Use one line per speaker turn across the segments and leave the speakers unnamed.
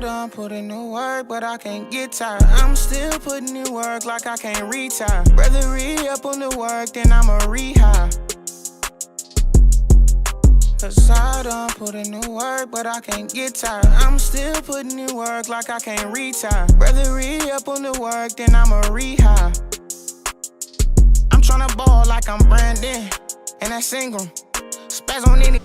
done put in the work, but I can't get tired. I'm still putting in work like I can't retire. Rather re-up on the work than I'ma rehire. Cause I done put in the work, but I can't get tired. I'm still putting in work like I can't retire. Rather re-up on the work than I'ma rehire. I'm tryna ball like I'm Brandon, and that's Ingram. Spaz on any.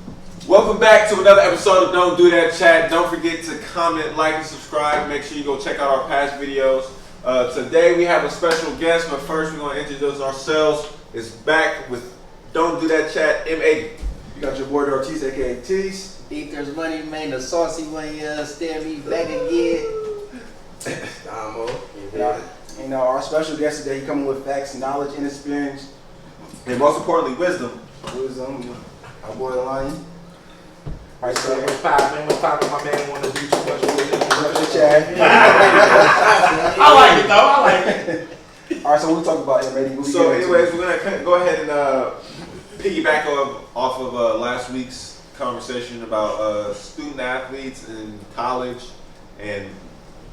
Welcome back to another episode of Don't Do That Chat. Don't forget to comment, like, and subscribe. Make sure you go check out our past videos. Today we have a special guest, but first we're gonna introduce ourselves. It's back with Don't Do That Chat, M80.
You got your boy Ortiz, aka Tease.
Think there's money, man. The saucy one, stand me back again.
And our special guest today, he coming with facts, knowledge, and experience.
And most importantly, wisdom.
Our boy Lion.
Alright, so what's poppin', my man wanna do too much with it. I like it though, I like it.
Alright, so we'll talk about M80.
So anyways, we're gonna go ahead and piggyback off of last week's conversation about student athletes in college and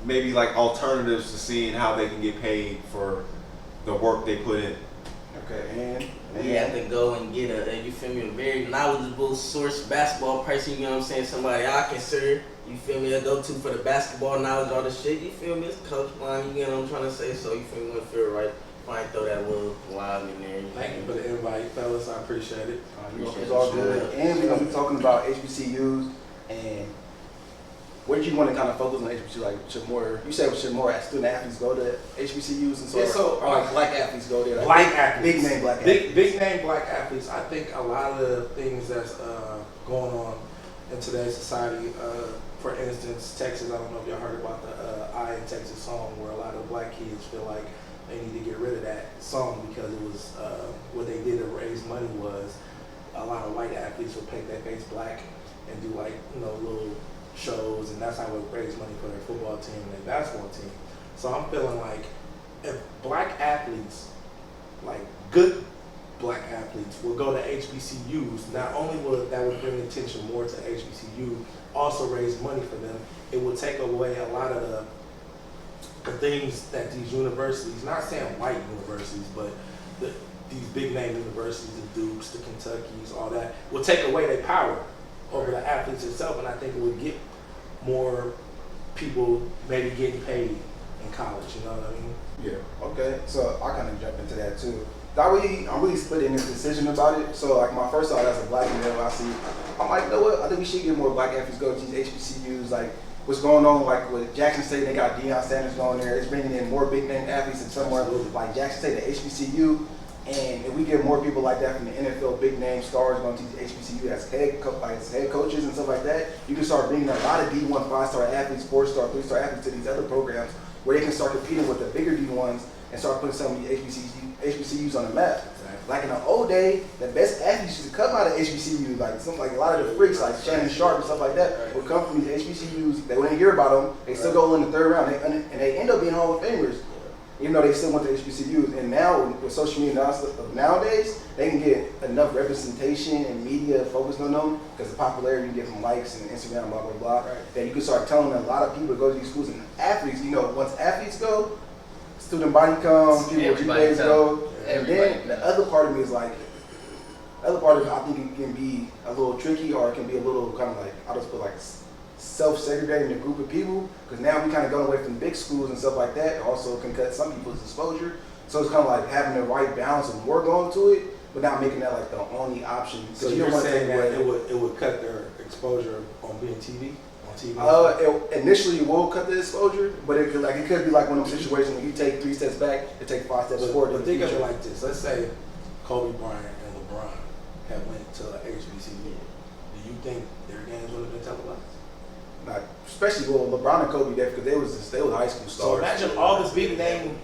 maybe like alternatives to seeing how they can get paid for the work they put in.
Okay, and
You have to go and get you feel me, a very knowledgeable source basketball person, you know what I'm saying? Somebody I consider, you feel me, a go-to for the basketball knowledge, all the shit, you feel me? It's Coach Line, you know what I'm trying to say? So you feel me, when it feel right, might throw that little live in there.
Thank you for the invite, fellas, I appreciate it.
It's all good. And we're gonna be talking about HBCUs and where did you want to kind of focus on HBCUs? Like, should more student athletes go to HBCUs and or like black athletes go there? Like
Black athletes.
Big name black athletes.
Big name black athletes. I think a lot of the things that's going on in today's society, for instance, Texas, I don't know if y'all heard about the I in Texas song where a lot of black kids feel like they need to get rid of that song because it was, what they did to raise money was a lot of white athletes would paint their face black and do like, little shows, and that's how we raise money for their football team and their basketball team. So I'm feeling like if black athletes, like good black athletes, will go to HBCUs, not only would that would bring attention more to HBCU, also raise money for them, it would take away a lot of the things that these universities, not saying white universities, but these big name universities, the Dukes, the Kentuckys, all that, will take away their power over the athletes itself, and I think it would get more people maybe getting paid in college, you know what I mean?
Yeah. Okay. So I kind of jump into that too. I'm really split in this decision about it. So like my first thought as a black male, I'm like, you know what? I think we should get more black athletes go to these HBCUs. Like what's going on, like with Jackson State, they got Deion Sanders going there. It's bringing in more big name athletes than somewhere like Jackson State, the HBCU. And if we get more people like that from the NFL, big name stars going to these HBCU as head coaches and stuff like that, you can start bringing a lot of D1 5-star athletes, 4-star, 3-star athletes to these other programs where they can start competing with the bigger D1s and start putting some of these HBCUs on the map. Exactly. Like in the old day, the best athletes used to come out of HBCUs, like a lot of the freaks like Shannon Sharp and stuff like that would come from these HBCUs. They wouldn't hear about them. They still go in the third round, and they end up being Hall of Famers. Even though they still went to HBCUs, and now with social media nowadays, they can get enough representation and media focused on them because the popularity you get from likes and Instagram, blah blah blah, that you can start telling a lot of people to go to these schools. And athletes, once athletes go, student body comes, people with GPAs go, and then the other part of me is like, I think it can be a little tricky, or it can be a little kind of like, I'll just put like self-segregating a group of people, because now we kind of go away from big schools and stuff like that. It also can cut some people's exposure. So it's kind of like having the right balance of more going to it, but not making that like the only option.
So you're saying that it would cut their exposure on being TV?
Initially it will cut the exposure, but it could be like one of those situations when you take 3 steps back, it take 5 steps forward.
But think of it like this. Let's say Kobe Bryant and LeBron have went to HBCU. Do you think their games would have been televised?
Not, especially with LeBron and Kobe there, because they was high school stars.
So imagine all the big name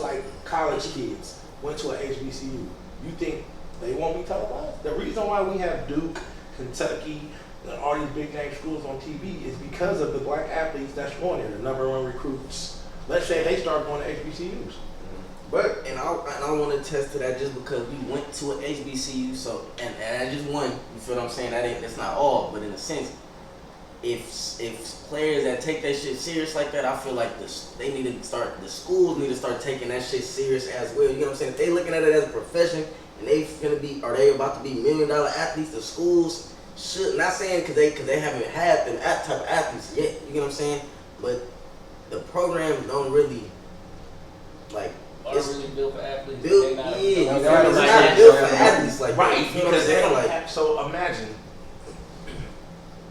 like college kids went to an HBCU. You think they won't be televised? The reason why we have Duke, Kentucky, and all these big name schools on TV is because of the black athletes that's going there, the #1 recruits. Let's say they start going to HBCUs.
But and I want to attest to that just because we went to an HBCU, so and I just won. You feel what I'm saying? That's not all, but in a sense, if players that take that shit serious like that, I feel like the schools need to start taking that shit serious as well. You know what I'm saying? If they looking at it as a profession and they they about to be $1 million athletes, the schools should, not saying because they haven't had them type of athletes yet. You know what I'm saying? But the programs don't really like.
It's really built for athletes.
It's not
Like
built for athletes like
Right,
that. You know what I'm
because they
saying?
don't
Like,
have, so imagine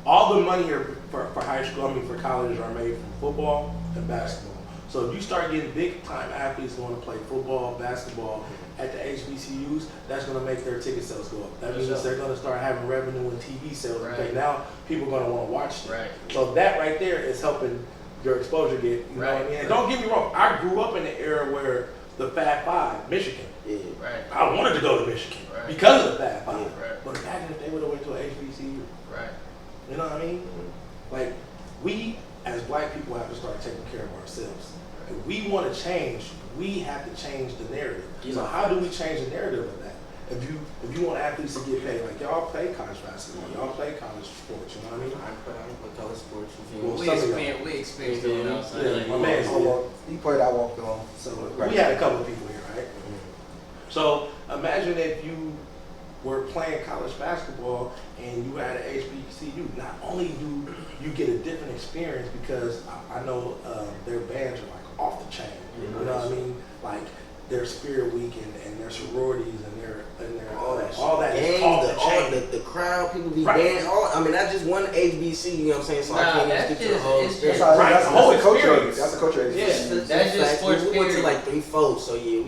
all the money here for high school, for colleges are made from football and basketball. So if you start getting big time athletes going to play football, basketball at the HBCUs, that's going to make their ticket sales go up. That means they're going to start having revenue in TV sales.
Right.
Okay, now people are going to want to watch them.
Right.
So that right there is helping your exposure get, you know what I mean? And don't get me wrong, I grew up in the era where the Fab Five, Michigan.
yeah.
Right.
I wanted to go to Michigan
Right.
because of the Fab Five.
Right.
But imagine if they would have went to an HBCU.
Right.
You know what I mean? Like, we as black people have to start taking care of ourselves. If we want to change, we have to change the narrative. So how do we change the narrative of that? If you want athletes to get paid, like y'all play college basketball, y'all play college sports, you know what I mean?
I play college sports.
Well,
We experienced it outside.
Yeah, my man's did.
He played, I walked on.
So we had a couple of people here, right? So imagine if you were playing college basketball and you had an HBCU. Not only do you get a different experience because I know their bands are like off the chain. You know what I mean? Like their Spirit Week and their sororities and their all that is off the chain.
The crowd, people be
Right.
dancing. I mean, that's just one HBC. You know what I'm saying? So I
Nah,
can't even
that's
stick to the
just-
whole
it's
experience.
just-
Right,
That's
the whole
the culture.
experience.
That's the culture.
Yeah.
That's just
Facts.
sports
We went to
period.
like 3-4, so yeah,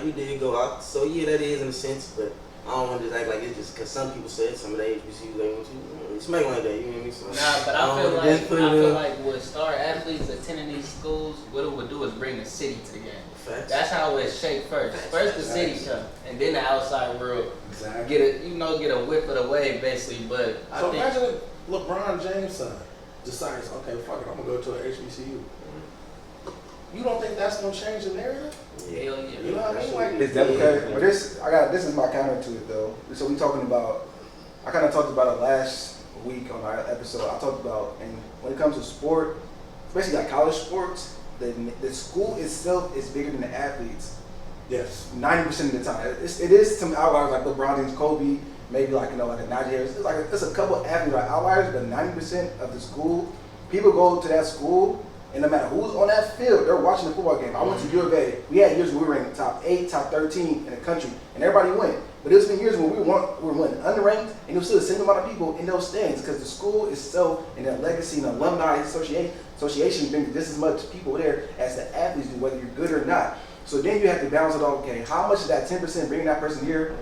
we did go out. So yeah, that is in a sense, but I don't want to just act like it's just because some people said some of the HBCUs they went to. It's making like that, you know what I mean? So,
Nah, but I feel like with star athletes attending these schools, what it would do is bring the city to the game.
Facts.
That's how it's shaped first. First the city come, and then the outside world
Exactly.
get a whiff of the wave basically. But I
So
think
imagine if LeBron James' son decides, okay, fuck it, I'm gonna go to an HBCU. You don't think that's gonna change the narrative?
hell yeah.
You know what I mean? Like,
It's definitely okay. But this is my counter to it though. So we talking about, I kind of talked about it last week on our episode. I talked about, and when it comes to sport, especially like college sports, the school itself is bigger than the athletes.
yes.
90% of the time. It is some outliers like LeBron James, Kobe, maybe like like a Najee Harris. It's a couple athletes like outliers, but 90% of the school, people go to that school, and no matter who's on that field, they're watching the football game. I went to U of A. We had years when we were in top 8, top 13 in the country, and everybody went. But there's been years when we were winning unranked, and there was still the same amount of people in those stands because the school itself and their legacy and alumni association brings just as much people there as the athletes do, whether you're good or not. So then you have to balance it all. Okay, how much of that 10% bringing that person here?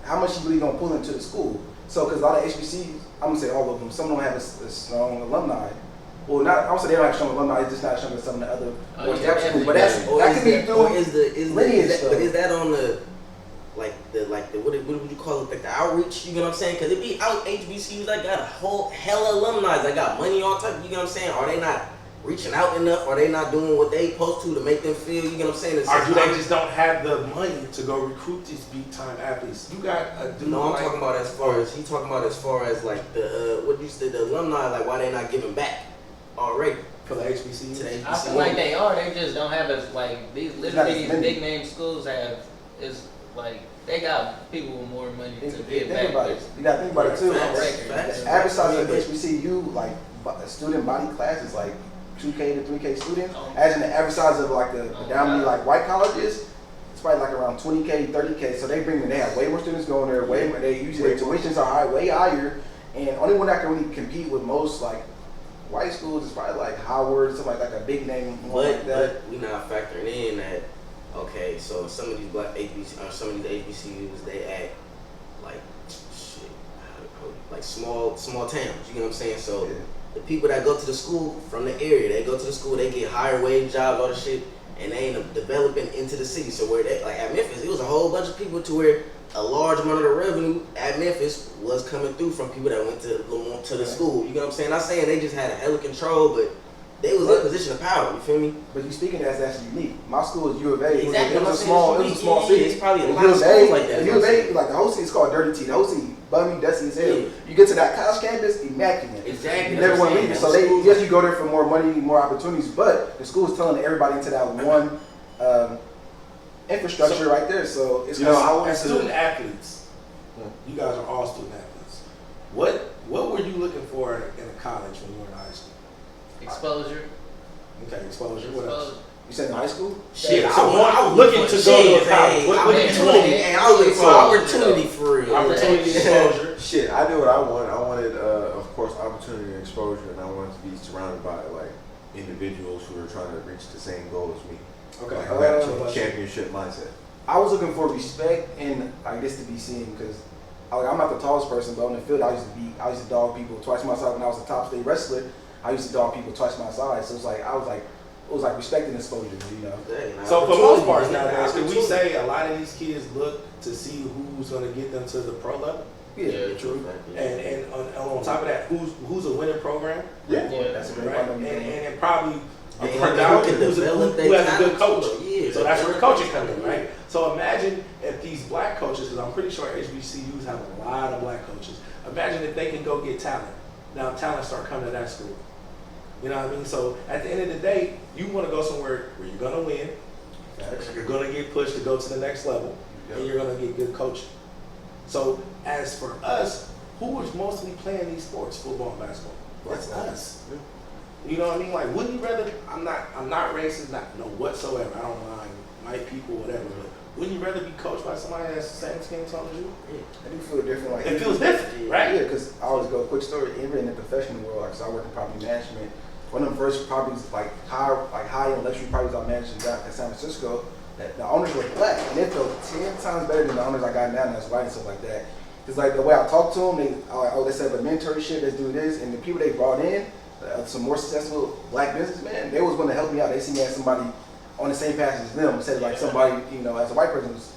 How much you really gonna pull into the school? So, because a lot of HBCUs, I'm gonna say all of them, some don't have a strong alumni. Well, not I would say they don't have strong alumni. It's just not strong as some of the other more established schools. But that could be through lineage.
Is that on the what would you call it, like the outreach, you know what I'm saying? Because it be out HBCUs that got a whole hella alumni that got money all type, you know what I'm saying? Are they not reaching out enough? Are they not doing what they supposed to make them feel, you know what I'm saying?
Or do they just don't have the money to go recruit these big time athletes? You got a dude.
No, I'm
like,
talking about as far as like the what you said, the alumni, like why they not giving back already
for the HBCUs.
to the HBCU.
I feel like they are. They just don't have as like these literally these big name schools have is like they got people with more money to give back.
Think about it. You gotta think about it too.
Facts.
The average size of HBCU, like a student body class is like 2K to 3K students. As in the average size of like the predominantly like white colleges, it's probably like around 20K, 30K. So they have way more students going there. Way more. They usually their tuitions are high, way higher. And only one that can really compete with most like white schools is probably like Howard, something like a big name like that.
But we not factoring in that. Okay, so some of these some of these HBCUs, they act like shit, like small towns. You know what I'm saying? So
Yeah.
the people that go to the school from the area, they go to the school, they get higher wage jobs, all the shit, and they end up developing into the city. So where they like at Memphis, it was a whole bunch of people to where a large amount of the revenue at Memphis was coming through from people that went to the school. You know what I'm saying? Not saying they just had a hell of control, but they was in a position of power. You feel me?
But you speaking as that's unique. My school is U of A.
Exactly.
It was a small city.
It's probably a lot
U
of
of
schools
A,
like that.
U of A, like the whole city is called Dirty T. The whole city bummy, dusty as hell. You get to that college campus, immaculate.
Exactly.
You never want to leave it. So yes, you go there for more money, more opportunities, but the school is telling everybody into that one infrastructure right there. So it's
as student athletes, you guys are all student athletes. What were you looking for in a college when you were in high school?
Exposure.
Okay, exposure. What else?
You said in high school?
Shit, I was looking to go to college. What did you want?
I was looking for opportunity for real.
Opportunity, exposure.
Shit, I knew what I wanted. I wanted, of course, opportunity and exposure, and I wanted to be surrounded by like individuals who are trying to reach the same goal as me.
Okay.
Like, I have a championship mindset.
I was looking for respect and I guess to be seen because I'm not the tallest person, but on the field I used to dog people twice my size. When I was a top state wrestler, I used to dog people twice my size. So it was like respect and exposure, you know.
So for most part nowadays, can we say a lot of these kids look to see who's going to get them to the pro level?
Yeah,
true.
And on top of that, who's a winning program?
Yeah, that's a great
right.
point.
And probably
who
who has a good coach.
Yeah,
so that's where the coaching comes in, right? So imagine if these black coaches, because I'm pretty sure HBCUs have a lot of black coaches. Imagine if they can go get talent. Now talent start coming to that school. You know what I mean? So at the end of the day, you want to go somewhere where you're gonna win. You're gonna get pushed to go to the next level, and you're gonna get good coaching. So as for us, who is mostly playing these sports, football and basketball? That's us. You know what I mean? Like, wouldn't you rather? I'm not racist, not whatsoever. I don't mind white people, whatever. But wouldn't you rather be coached by somebody that's the same skin tone as you?
I do feel different. Like
it feels different, right?
Yeah, because I always go quick story. Even in the professional world, like, so I work in property management. One of the first properties, like high end luxury properties I managed in San Francisco, that the owners were black, and it felt 10 times better than the owners I got now that's white and stuff like that. It's like the way I talk to them, they said the mentorship, let's do this, and the people they brought in, some more successful black businessmen, they was going to help me out. They see me as somebody on the same path as them, instead of like somebody, as a white person is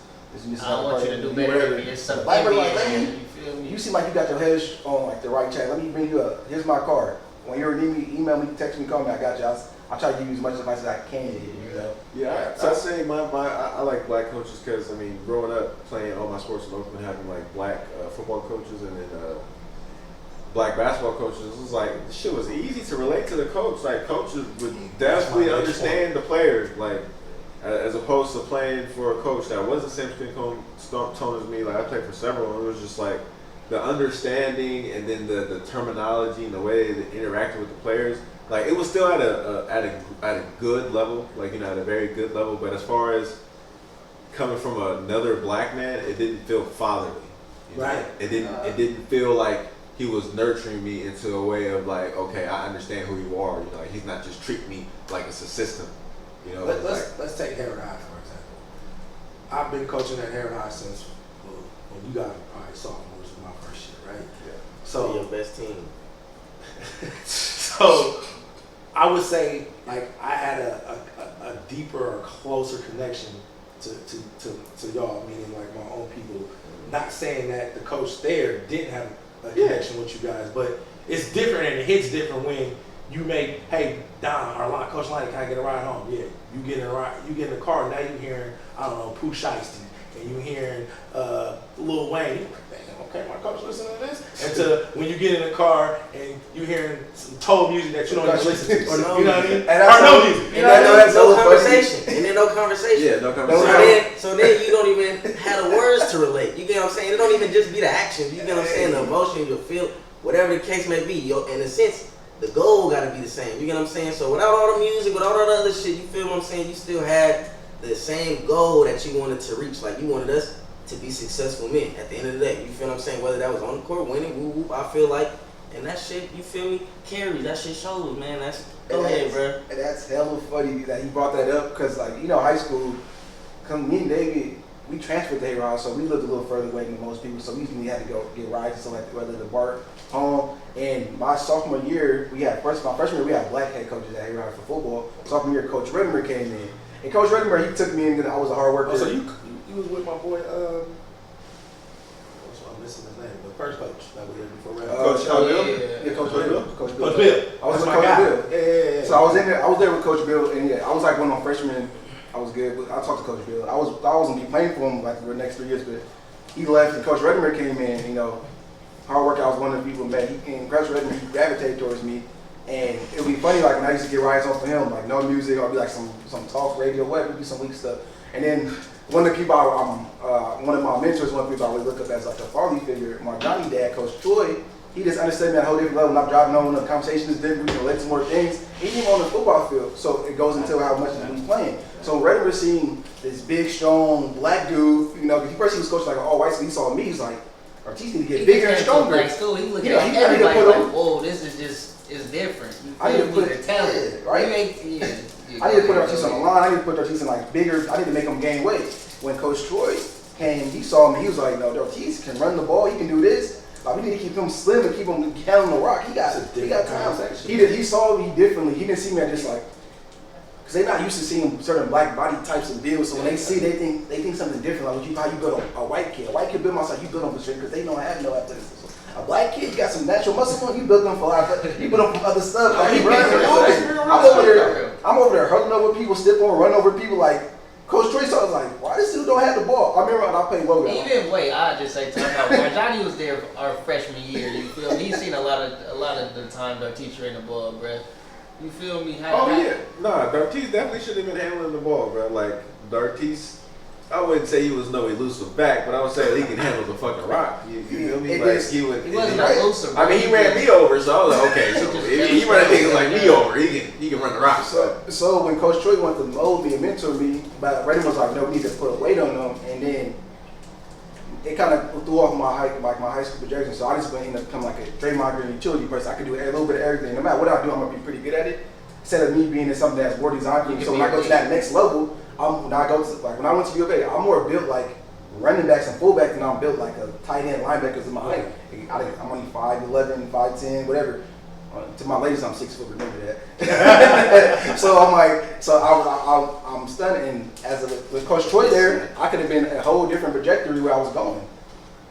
just
I want you to do better than me. It's something like,
you feel me? You seem like you got your head on like the right track. Let me bring you up. Here's my card. When you're need me, email me, text me, call me. I got you. I'll try to give you as much advice as I can.
Yeah, I say I like black coaches because growing up playing all my sports in Oakland, having like black football coaches and then black basketball coaches, it was like this shit was easy to relate to the coach. Like coaches would definitely understand the players, like as opposed to playing for a coach that wasn't the same skin tone as me. Like I played for several, and it was just like the understanding and then the terminology and the way they interacted with the players. Like it was still at a good level, like at a very good level. But as far as coming from another black man, it didn't feel fatherly.
Right.
It didn't feel like he was nurturing me into a way of like, okay, I understand who you are. Like he's not just treating me like it's a system.
Let's take Hayward High for example. I've been coaching at Hayward High since when you got probably sophomores was my first year, right?
Yeah.
So
your best team.
So I would say like I had a deeper or closer connection to y'all, meaning like my own people. Not saying that the coach there didn't have a connection with you guys, but it's different and it hits different when you make, hey Don, Coach Lonnie, can I get a ride home? Yeah, you get in the car, now you hearing, I don't know, Pooh Shiesty, and you hearing Lil Wayne. You're like, damn, okay, my coach listening to this. And to when you get in the car and you hearing some toll music that you don't even listen to, or, you know what I mean? Or no music.
You know what I mean? No conversation. And then no conversation.
Yeah, no conversation.
So then you don't even have the words to relate. You get what I'm saying? It don't even just be the action. You get what I'm saying? The emotion, your feel, whatever the case may be. In a sense, the goal got to be the same. You get what I'm saying? So without all the music, without all the other shit, you feel what I'm saying? You still had the same goal that you wanted to reach. Like you wanted us to be successful men at the end of the day. You feel what I'm saying? Whether that was on the court, winning, whoop, whoop, I feel like, and that shit, you feel me, carries. That shit shows, man. Go ahead, bro.
And that's hella funny that he brought that up because, like, high school, me and David, we transferred to Hayward, so we lived a little further away than most people, so we usually had to go get rides and stuff like that, whether the BART home. And my sophomore year, my freshman year, we had black head coaches at Hayward for football. Sophomore year, Coach Reddimer came in. And Coach Reddimer, he took me in because I was a hard worker.
Oh, so you was with my boy, I'm missing his name, the first coach that we had before Reddimer.
Coach Bill?
Yeah, Coach Bill.
Coach Bill.
I was with Coach Bill. Yeah. So I was there with Coach Bill, and I was like one of my freshmen. I was good. I talked to Coach Bill. I wasn't be playing for him like for the next 3 years, but he left and Coach Reddimer came in. hard worker. I was one of the people that he came, Coach Redmond, he gravitated towards me. And it would be funny, like when I used to get rides off of him, like no music, or be like some talk radio, whatever, be some weak stuff. And then one of the people, one of my mentors, one of the people I would look up as like a father figure, my Johnny dad, Coach Troy, he just understood me at a whole different level. When I'm driving on, the conversation is different, we can relate to more things. He even on the football field, so it goes into how much he's playing. So Redmond seeing this big, strong, black dude, you know, because first he was coaching like an all-white, so he saw me, he's like, Ortiz need to get bigger and stronger.
Like school, he looked
You know,
at
he got to
everybody
put
like,
on.
whoa, this is just, it's different. You
I need to
feel
put
me? The talent,
yeah, right?
You ain't,
I need to put Ortiz on the line. I need to put Ortiz in like bigger. I need to make him gain weight. When Coach Troy came, he saw me. He was like, "No, Ortiz can run the ball. He can do this. Like, we need to keep him slim and keep him handling the rock. He got time." He saw me differently. He didn't see me as just like, because they're not used to seeing certain black body types of deals. So when they see, they think something different. Like how you build a white kid. A white kid build myself. You build them for strength because they don't have no athleticism. A black kid, you got some natural muscle on you, build them for life. You build them from other stuff. Like he runs and moving. I'm over there hurling over people, step on, run over people. Like Coach Troy saw, I was like, why this dude don't have the ball? I remember when I played Logan.
Even wait, I just say time out. When Johnny was there our freshman year, you feel me? He's seen a lot of the time our teacher in the ball, bruh. You feel me?
D'Artise definitely should have been handling the ball, bro. Like D'Artise, I wouldn't say he was no elusive back, but I would say he can handle the fucking rock. You feel me? Like
he wasn't elusive.
I mean, he ran me over, so I was like, okay, so if he ran niggas like me over, he can run the rock.
So when Coach Troy wanted to mold me and mentor me, but Redmond was like, no, we need to put a weight on them, and then it kind of threw off my high school projection. So I just ended up becoming like a Draymond Green utility person. I could do a little bit of everything. No matter what I do, I'm gonna be pretty good at it. Instead of me being in something that's more designed. So when I go to that next level, when I went to U of A, I'm more built like running backs and fullbacks than I'm built like a tight end linebackers in my height. I'm only 5'11", 5'10", whatever. To my ladies, I'm 6 foot. Remember that. I'm stunned. And with Coach Troy there, I could have been a whole different trajectory where I was going.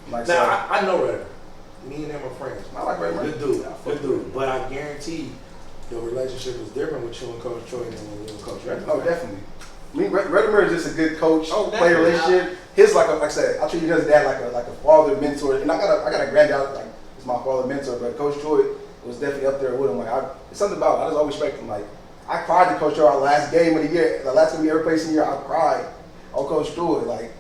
Like,
now I know Redmond. Me and him are friends.
I like Redmond.
Good dude. But I guarantee your relationship was different with you and Coach Troy than with you and Coach Redmond.
Oh, definitely. I mean, Redmond is just a good coach, player relationship. His like I said, I treat his dad like a father mentor, and I got a granddad like he's my father mentor. But Coach Troy was definitely up there with him. Like it's something about it. I just always respect him. Like I cried to Coach Troy our last game of the year, the last game we ever played in the year. I cried on Coach Troy. Like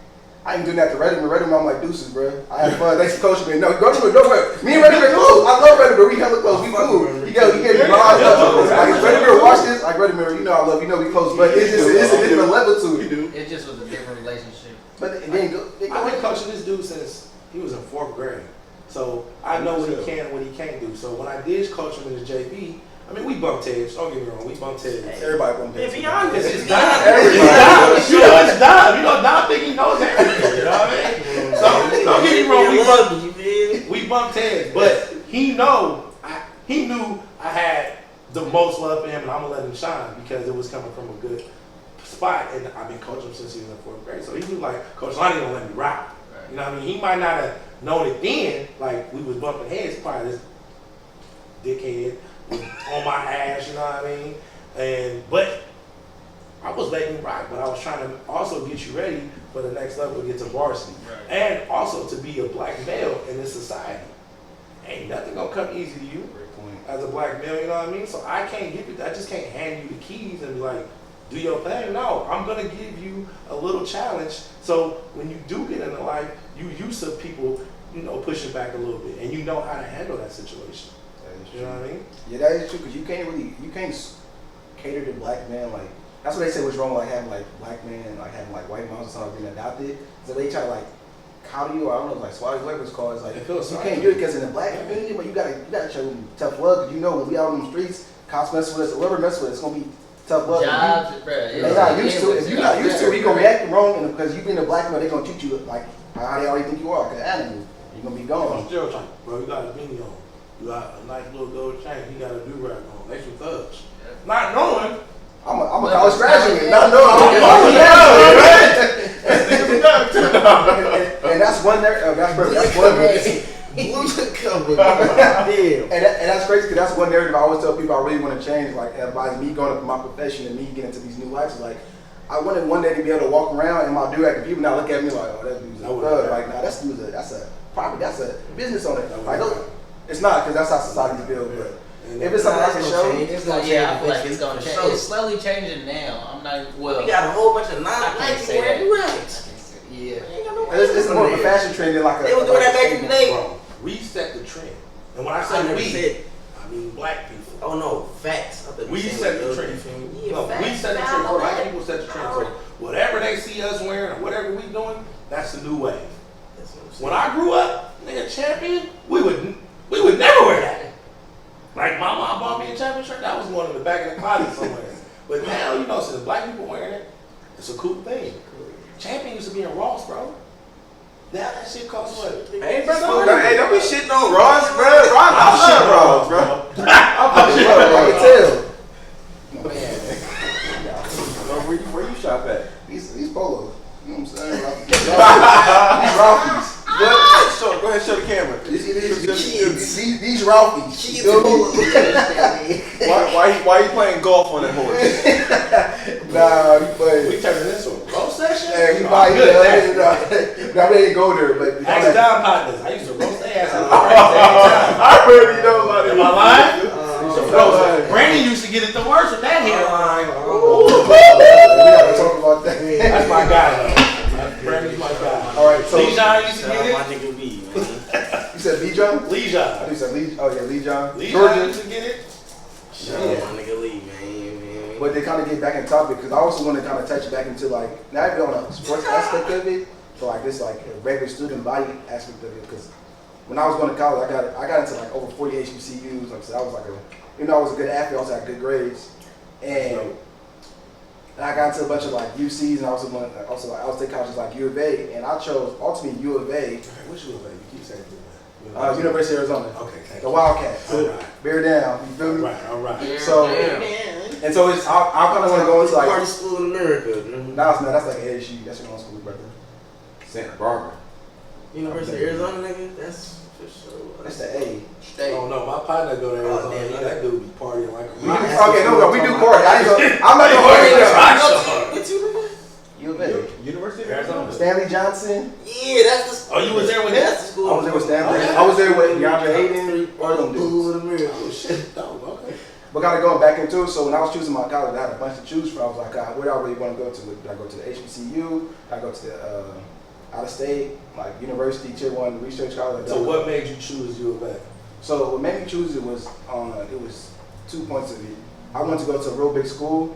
I ain't doing that to Redmond. I'm like deuces, bro. I had fun. Thanks for coaching me. No, go to it. Me and Redmond are close. I love Redmond. We hella close. We cool. He gave me bronze. Like Redmond, watch this. Like Redmond, you know I love. You know we close, but it's a different level to it.
It just was a different relationship.
But then
I've been coaching this dude since he was in 4th grade. So I know what he can and what he can't do. So when I did coach him in his JV, I mean, we bumped heads. Don't get me wrong, we bumped heads.
Everybody bumped heads.
Be honest, it's Dom.
Everybody.
It's Dom. You know, Dom think he knows everything. You know what I mean? So don't get me wrong, we bumped heads. But he knew I had the most love for him, and I'm gonna let him shine because it was coming from a good spot. And I've been coaching him since he was in 4th grade. So he knew like Coach Lonnie gonna let me rock. You know what I mean? He might not have known it then, like we was bumping heads, probably this dickhead was on my ass, you know what I mean? But I was letting him rock, but I was trying to also get you ready for the next level to get to varsity. Right. And also to be a black male in this society. Ain't nothing gonna come easy to you as a black male, you know what I mean? So I just can't hand you the keys and be like, do your thing. No, I'm gonna give you a little challenge. So when you do get into life, you used to people, you know, pushing back a little bit, and you know how to handle that situation. You know what I mean?
Yeah, that is true because you can't cater to black men like. That's what they say was wrong with like having like black men and like having like white moms or something being adopted. So they try to like coddle you, or I don't know, like swallow whatever it's called. It's like you can't do it because in the black community, but you gotta show them tough love because you know when we out on the streets, cops mess with us, or whoever mess with us, it's gonna be tough love.
Jobs,
they're not used to it. If you're not used to it, you're gonna react wrong, and because you being a black man, they're gonna treat you like how they already think you are, like an animal. You're gonna be gone.
Stereotype, bro. You got a beanie on. You got a nice little gold chain. You got a do-rag on. They some thugs. Not knowing.
I'm a college graduate. Not knowing. And that's one there. That's one. And that's crazy because that's one narrative I always tell people I really want to change. Like, by me going up in my profession and me getting into these new lives, like I wanted one day to be able to walk around and my dude, people now look at me like, oh, that dude's a thug. Like, nah, that's a business owner. Like, it's not, because that's how society's built. But if it's something I can show,
it's gonna change. I feel like it's gonna change. It's slowly changing now. I'm not well.
We got a whole bunch of non-Nike wearing do-rags.
Yeah.
It's more of a fashion trend than like a.
They was doing that back in the day.
Bro, we set the trend. And when I say we, I mean black people.
Oh no, facts.
We set the trend. No, we set the trend. Black people set the trend. So whatever they see us wearing or whatever we doing, that's the new wave. When I grew up, nigga, champion, we would never wear that. Like my mom bought me a champion shirt, that was going in the back of the closet somewhere. But now, you know, since black people wearing it, it's a cool thing. Champion used to be in Ross, bro. Now that shit costs what?
Hey, bro, don't be shitting on Ross, bro. I love Ross, bro.
I can tell.
Where you shop at?
These polos. You know what I'm saying? These Ralphies.
Go ahead, show the camera.
These Ralphies.
Why you playing golf on that horse?
Nah, you playing.
We turning this one roast session?
Hey, we might I didn't go there, but
Ask Don partners. I used to roast their ass.
I already know about it.
Am I lying? Brandon used to get it the worst with that hairline.
we gotta talk about that.
That's my guy, though. Brandon's my guy.
All right, so
Lejon used to get it.
My nigga B, man.
you said Lejon?
Lejon.
You said Lejon. Oh yeah, Lejon.
Lejon used to get it.
My nigga Lee, man.
But they kind of get back in topic because I also want to kind of touch back into like not even on a sports aspect of it, but like this like a regular student body aspect of it. Because when I was going to college, I got into like over 40 HBCUs. Like I said, I was like I was a good athlete. I also had good grades, and I got into a bunch of like UCs, and I also went like out-of-state colleges like U of A, and I chose ultimately U of A.
Which U of A? You keep saying
University of Arizona.
Okay, thank
the
you.
Wildcats.
All right.
Bear down. You feel me?
All right.
So, and so it's I kind of want to go into like
party school in America.
Nah, man, that's like ASU. That's your own school, brother.
Santa Barbara.
University of Arizona, nigga. That's for sure.
That's the A.
State.
Oh no, my partner go to Arizona.
damn,
That dude be partying like a
Okay, no, we do party. I'm not gonna party.
What you nigga?
U of A.
University of
Arizona.
Stanley Johnson.
Yeah, that's the school.
Oh, you was there with
That's
him?
the school.
I was there with Stanley. I was there with DeAndre Hayden. All them
School
dudes.
in America.
Oh shit, dope. Okay.
But kind of going back into it, so when I was choosing my college, I had a bunch to choose from. I was like, where do I really want to go to? Do I go to the HBCU? Do I go to the out of state, like university, tier 1 research college?
So what made you choose U of A?
So what made me choose it was 2 points of it. I wanted to go to a real big school.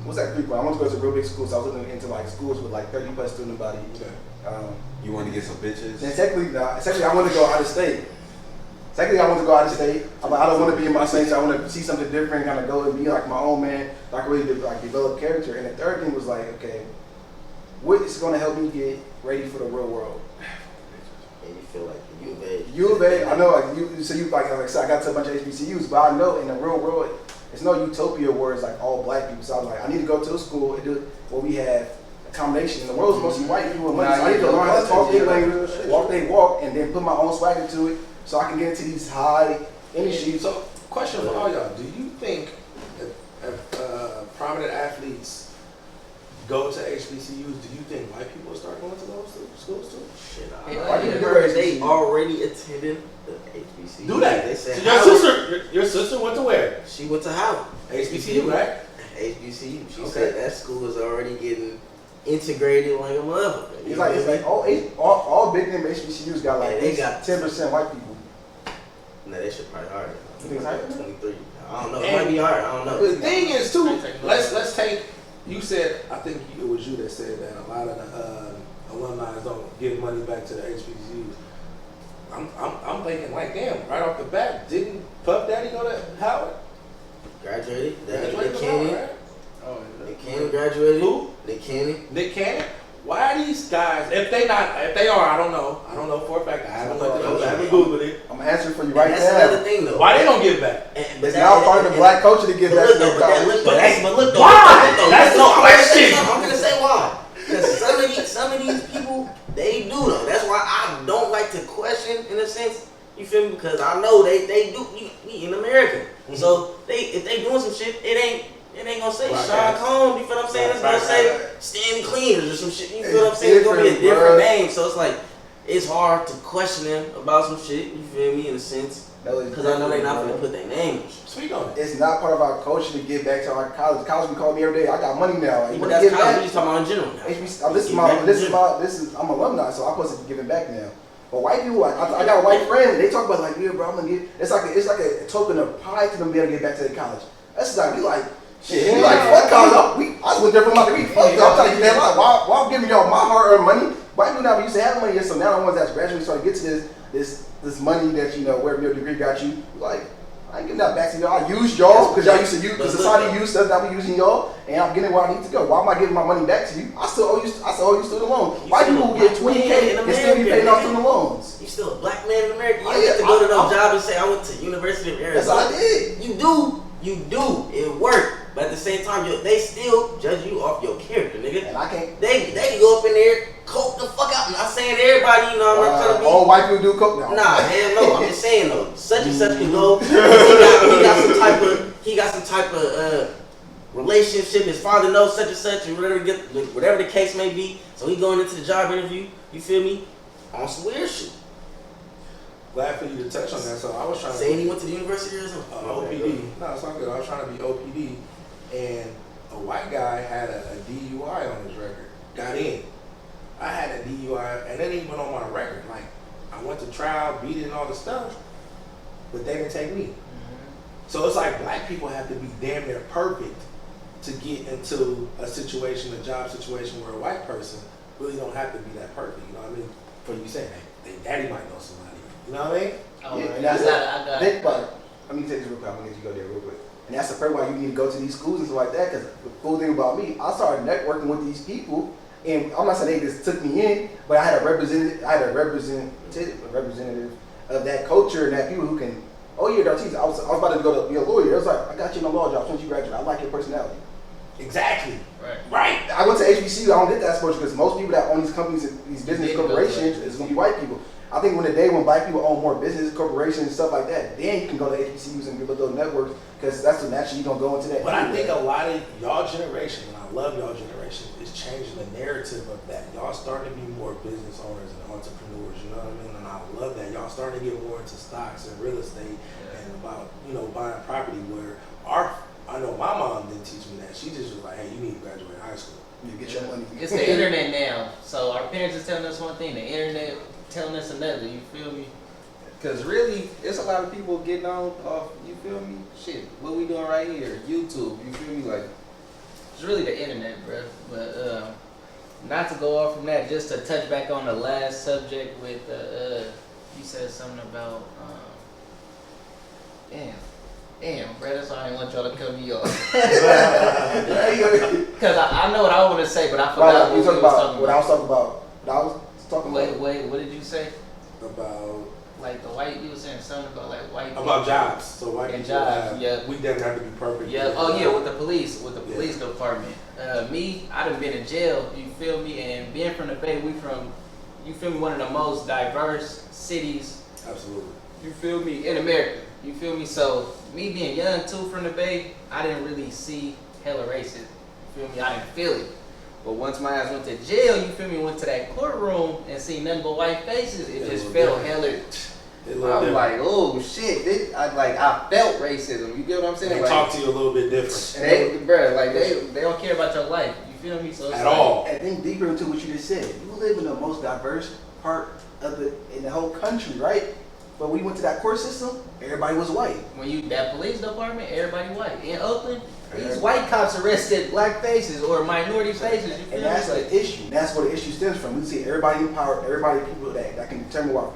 What's that 3 point? I wanted to go to a real big school, so I was looking into like schools with like 30 plus student body.
You want to get some bitches?
Then technically I wanted to go out of state. Technically, I want to go out of state. I'm like, I don't want to be in my state, so I want to see something different, kind of go and be like my own man, like really develop character. And the third thing was like, okay, what is going to help me get ready for the real world?
And you feel like U of A.
U of A, I know, like I said, I got to a bunch of HBCUs, but I know in the real world, it's no utopia where it's like all black people. So I was like, I need to go to a school where we have a combination. The world's mostly white people, so I need to learn how to talk their language, walk their walk, and then put my own swag into it, so I can get into these high industries.
So, question for all y'all: do you think if prominent athletes go to HBCUs, do you think white people start going to those schools too?
Shit,
They
already attended the HBCU.
Do they?
They said
So your sister went to where?
She went to Howard.
HBCU, right?
HBCU. She
Okay.
said that school is already getting integrated like a mother.
It's like all big name HBCUs got like
Yeah, they got
10% white people.
No, they should probably hard.
You think it's higher?
23. I don't know. It might be hard. I don't know.
The thing is too. Let's take. You said, I think it was you that said that a lot of the alumni don't give money back to the HBCUs. I'm thinking like, damn, right off the bat, didn't Puff Daddy go to Howard?
Graduated.
Graduated
Nick
from Howard,
Cannon.
right?
Nick Cannon graduated.
Who?
Nick Cannon.
Nick Cannon. Why are these guys? If they are, I don't know. I don't know for a fact. I haven't looked it up. I haven't Googled it.
I'm answering for you right
That's
now.
another thing though.
Why they don't give back?
It's now part of the black culture to give back to their college.
But look though.
Why?
Look,
That's the question.
I'm gonna say why. Because some of these people, they do though. That's why I don't like to question in a sense. You feel me? Because I know they do. We in America, so if they doing some shit, it ain't It ain't gonna say
Black
Sean
ass.
Combs, you feel what I'm saying? It's gonna
Black
say
ass.
Stanley Cleaners or some shit. You feel what I'm
It's
saying? It's gonna be a
different,
different
bruh.
name. So it's like, it's hard to question them about some shit, you feel me, in a sense. Because I know they not gonna put their name.
Speak on it.
It's not part of our culture to give back to our college. College, we call me every day. I got money now. You
But
want to
that's
give
college, we
back?
just talking about in general now.
I'm alumni, so I'm supposed to be giving back now. But white people, I got white friends. They talk about like, yeah, bro, I'm gonna give. It's like a token of pride to them being able to get back to their college. That's like we like. Shit, we like fuck college. I was different money. We fucked up. I'm trying to get that life. Why I'm giving y'all my hard-earned money? White people now used to have money, so now the ones that's graduating starting to get to this money that wherever your degree got you. Like, I ain't giving that back to y'all. I used y'all because y'all used to use, because society used us. Now we using y'all, and I'm getting where I need to go. Why am I giving my money back to you? I still owe you student loans. White people who get $20K and still be paying off student loans.
You still a black man in America. You
Oh,
don't
yeah,
get to go to no
I'm-
job and say, I went to University of Arizona.
That's what I did.
You do. It worked. But at the same time, they still judge you off your character, nigga.
And I can't.
They can go up in there, coke the fuck out. I'm not saying everybody, I'm not trying to be.
All white people do coke now.
Nah, hell no. I'm just saying though, such and such can go. He got some type of relationship. His father knows such and such, or whatever the case may be. So he going into the job interview. You feel me? On some weird shit.
Glad for you to touch on that. So I was trying to
Saying he went to the University or something.
OPD. No, it's not good. I was trying to be OPD, and a white guy had a DUI on his record. Got in. I had a DUI, and then he went on my record. Like, I went to trial, beat it and all the stuff, but they didn't take me. So it's like black people have to be damn near perfect to get into a situation, a job situation, where a white person really don't have to be that perfect. You know what I mean? For you saying, hey, daddy might know somebody. You know what I mean?
Oh,
Yeah,
right.
and that's
I got
it. But let me take this real quick. I'm gonna let you go there real quick. And that's the first why you need to go to these schools and stuff like that. Because the cool thing about me, I started networking with these people, and I'm not saying they just took me in, but I had a representative of that culture and that people who can. Oh yeah, Dartese, I was about to go to be a lawyer. It was like, I got you in a law job since you graduated. I like your personality.
Exactly.
right.
I went to HBCU. I don't get that exposure because most people that own these companies, and these business corporations, is gonna be white people. I think when black people own more business corporations and stuff like that, then you can go to HBCUs and build those networks because that's when naturally you're gonna go into that.
But I
anyway.
think a lot of y'all generation, and I love y'all generation, is changing the narrative of that. Y'all starting to be more business owners and entrepreneurs, you know what I mean? And I love that. Y'all starting to get more into stocks and real estate and about, buying property where I know my mom didn't teach me that. She just was like, hey, you need to graduate high school.
You get your money.
It's the internet now. So our parents is telling us one thing, the internet telling us another. You feel me?
Cause really, it's a lot of people getting on off. You feel me? Shit, what we doing right here? YouTube. You feel me? Like,
It's really the internet, bro. But not to go off from that, just to touch back on the last subject with you said something about damn, bro. That's why I didn't want y'all to cut me off. Cause I know what I want to say, but I forgot what we was talking
What I
about.
was talking about. What I was talking about.
Wait, what did you say?
About
Like the white, you were saying something about like white
about
people.
jobs. So white
And
people
jobs,
have,
yeah.
we don't have to be perfect.
Yeah. Oh yeah, with the police department. Me, I done been in jail. You feel me? And being from the Bay, we from, you feel me? One of the most diverse cities.
Absolutely.
You feel me? In America. You feel me? So me being young too from the Bay, I didn't really see hella racism. You feel me? I didn't feel it. But once my ass went to jail, you feel me? Went to that courtroom and see nothing but white faces. It just felt hella. I'm like, oh shit! I felt racism. You get what I'm saying?
They
Like,
talk to you a little bit different.
they don't care about your life. You feel me? So it's
At
like,
all.
And think deeper into what you just said. You live in the most diverse part of in the whole country, right? But when you went to that court system, everybody was white.
When you that police department, everybody white. In Oakland, these white cops arrested black faces or minority faces. You feel
And that's
me?
the issue. That's where the issue stems from. We see everybody in power, everybody people that can determine what our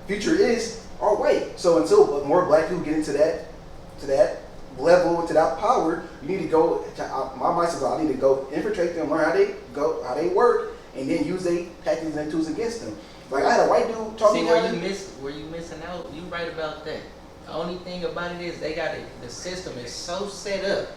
future is are white. So until more black people get into that level, to that power, you need to go. My advice is I need to go infiltrate them, learn how they work, and then use their tactics and tools against them. Like I had a white dude talk to
See
me.
where you missing out? You right about that. The only thing about it is they got it. The system is so set up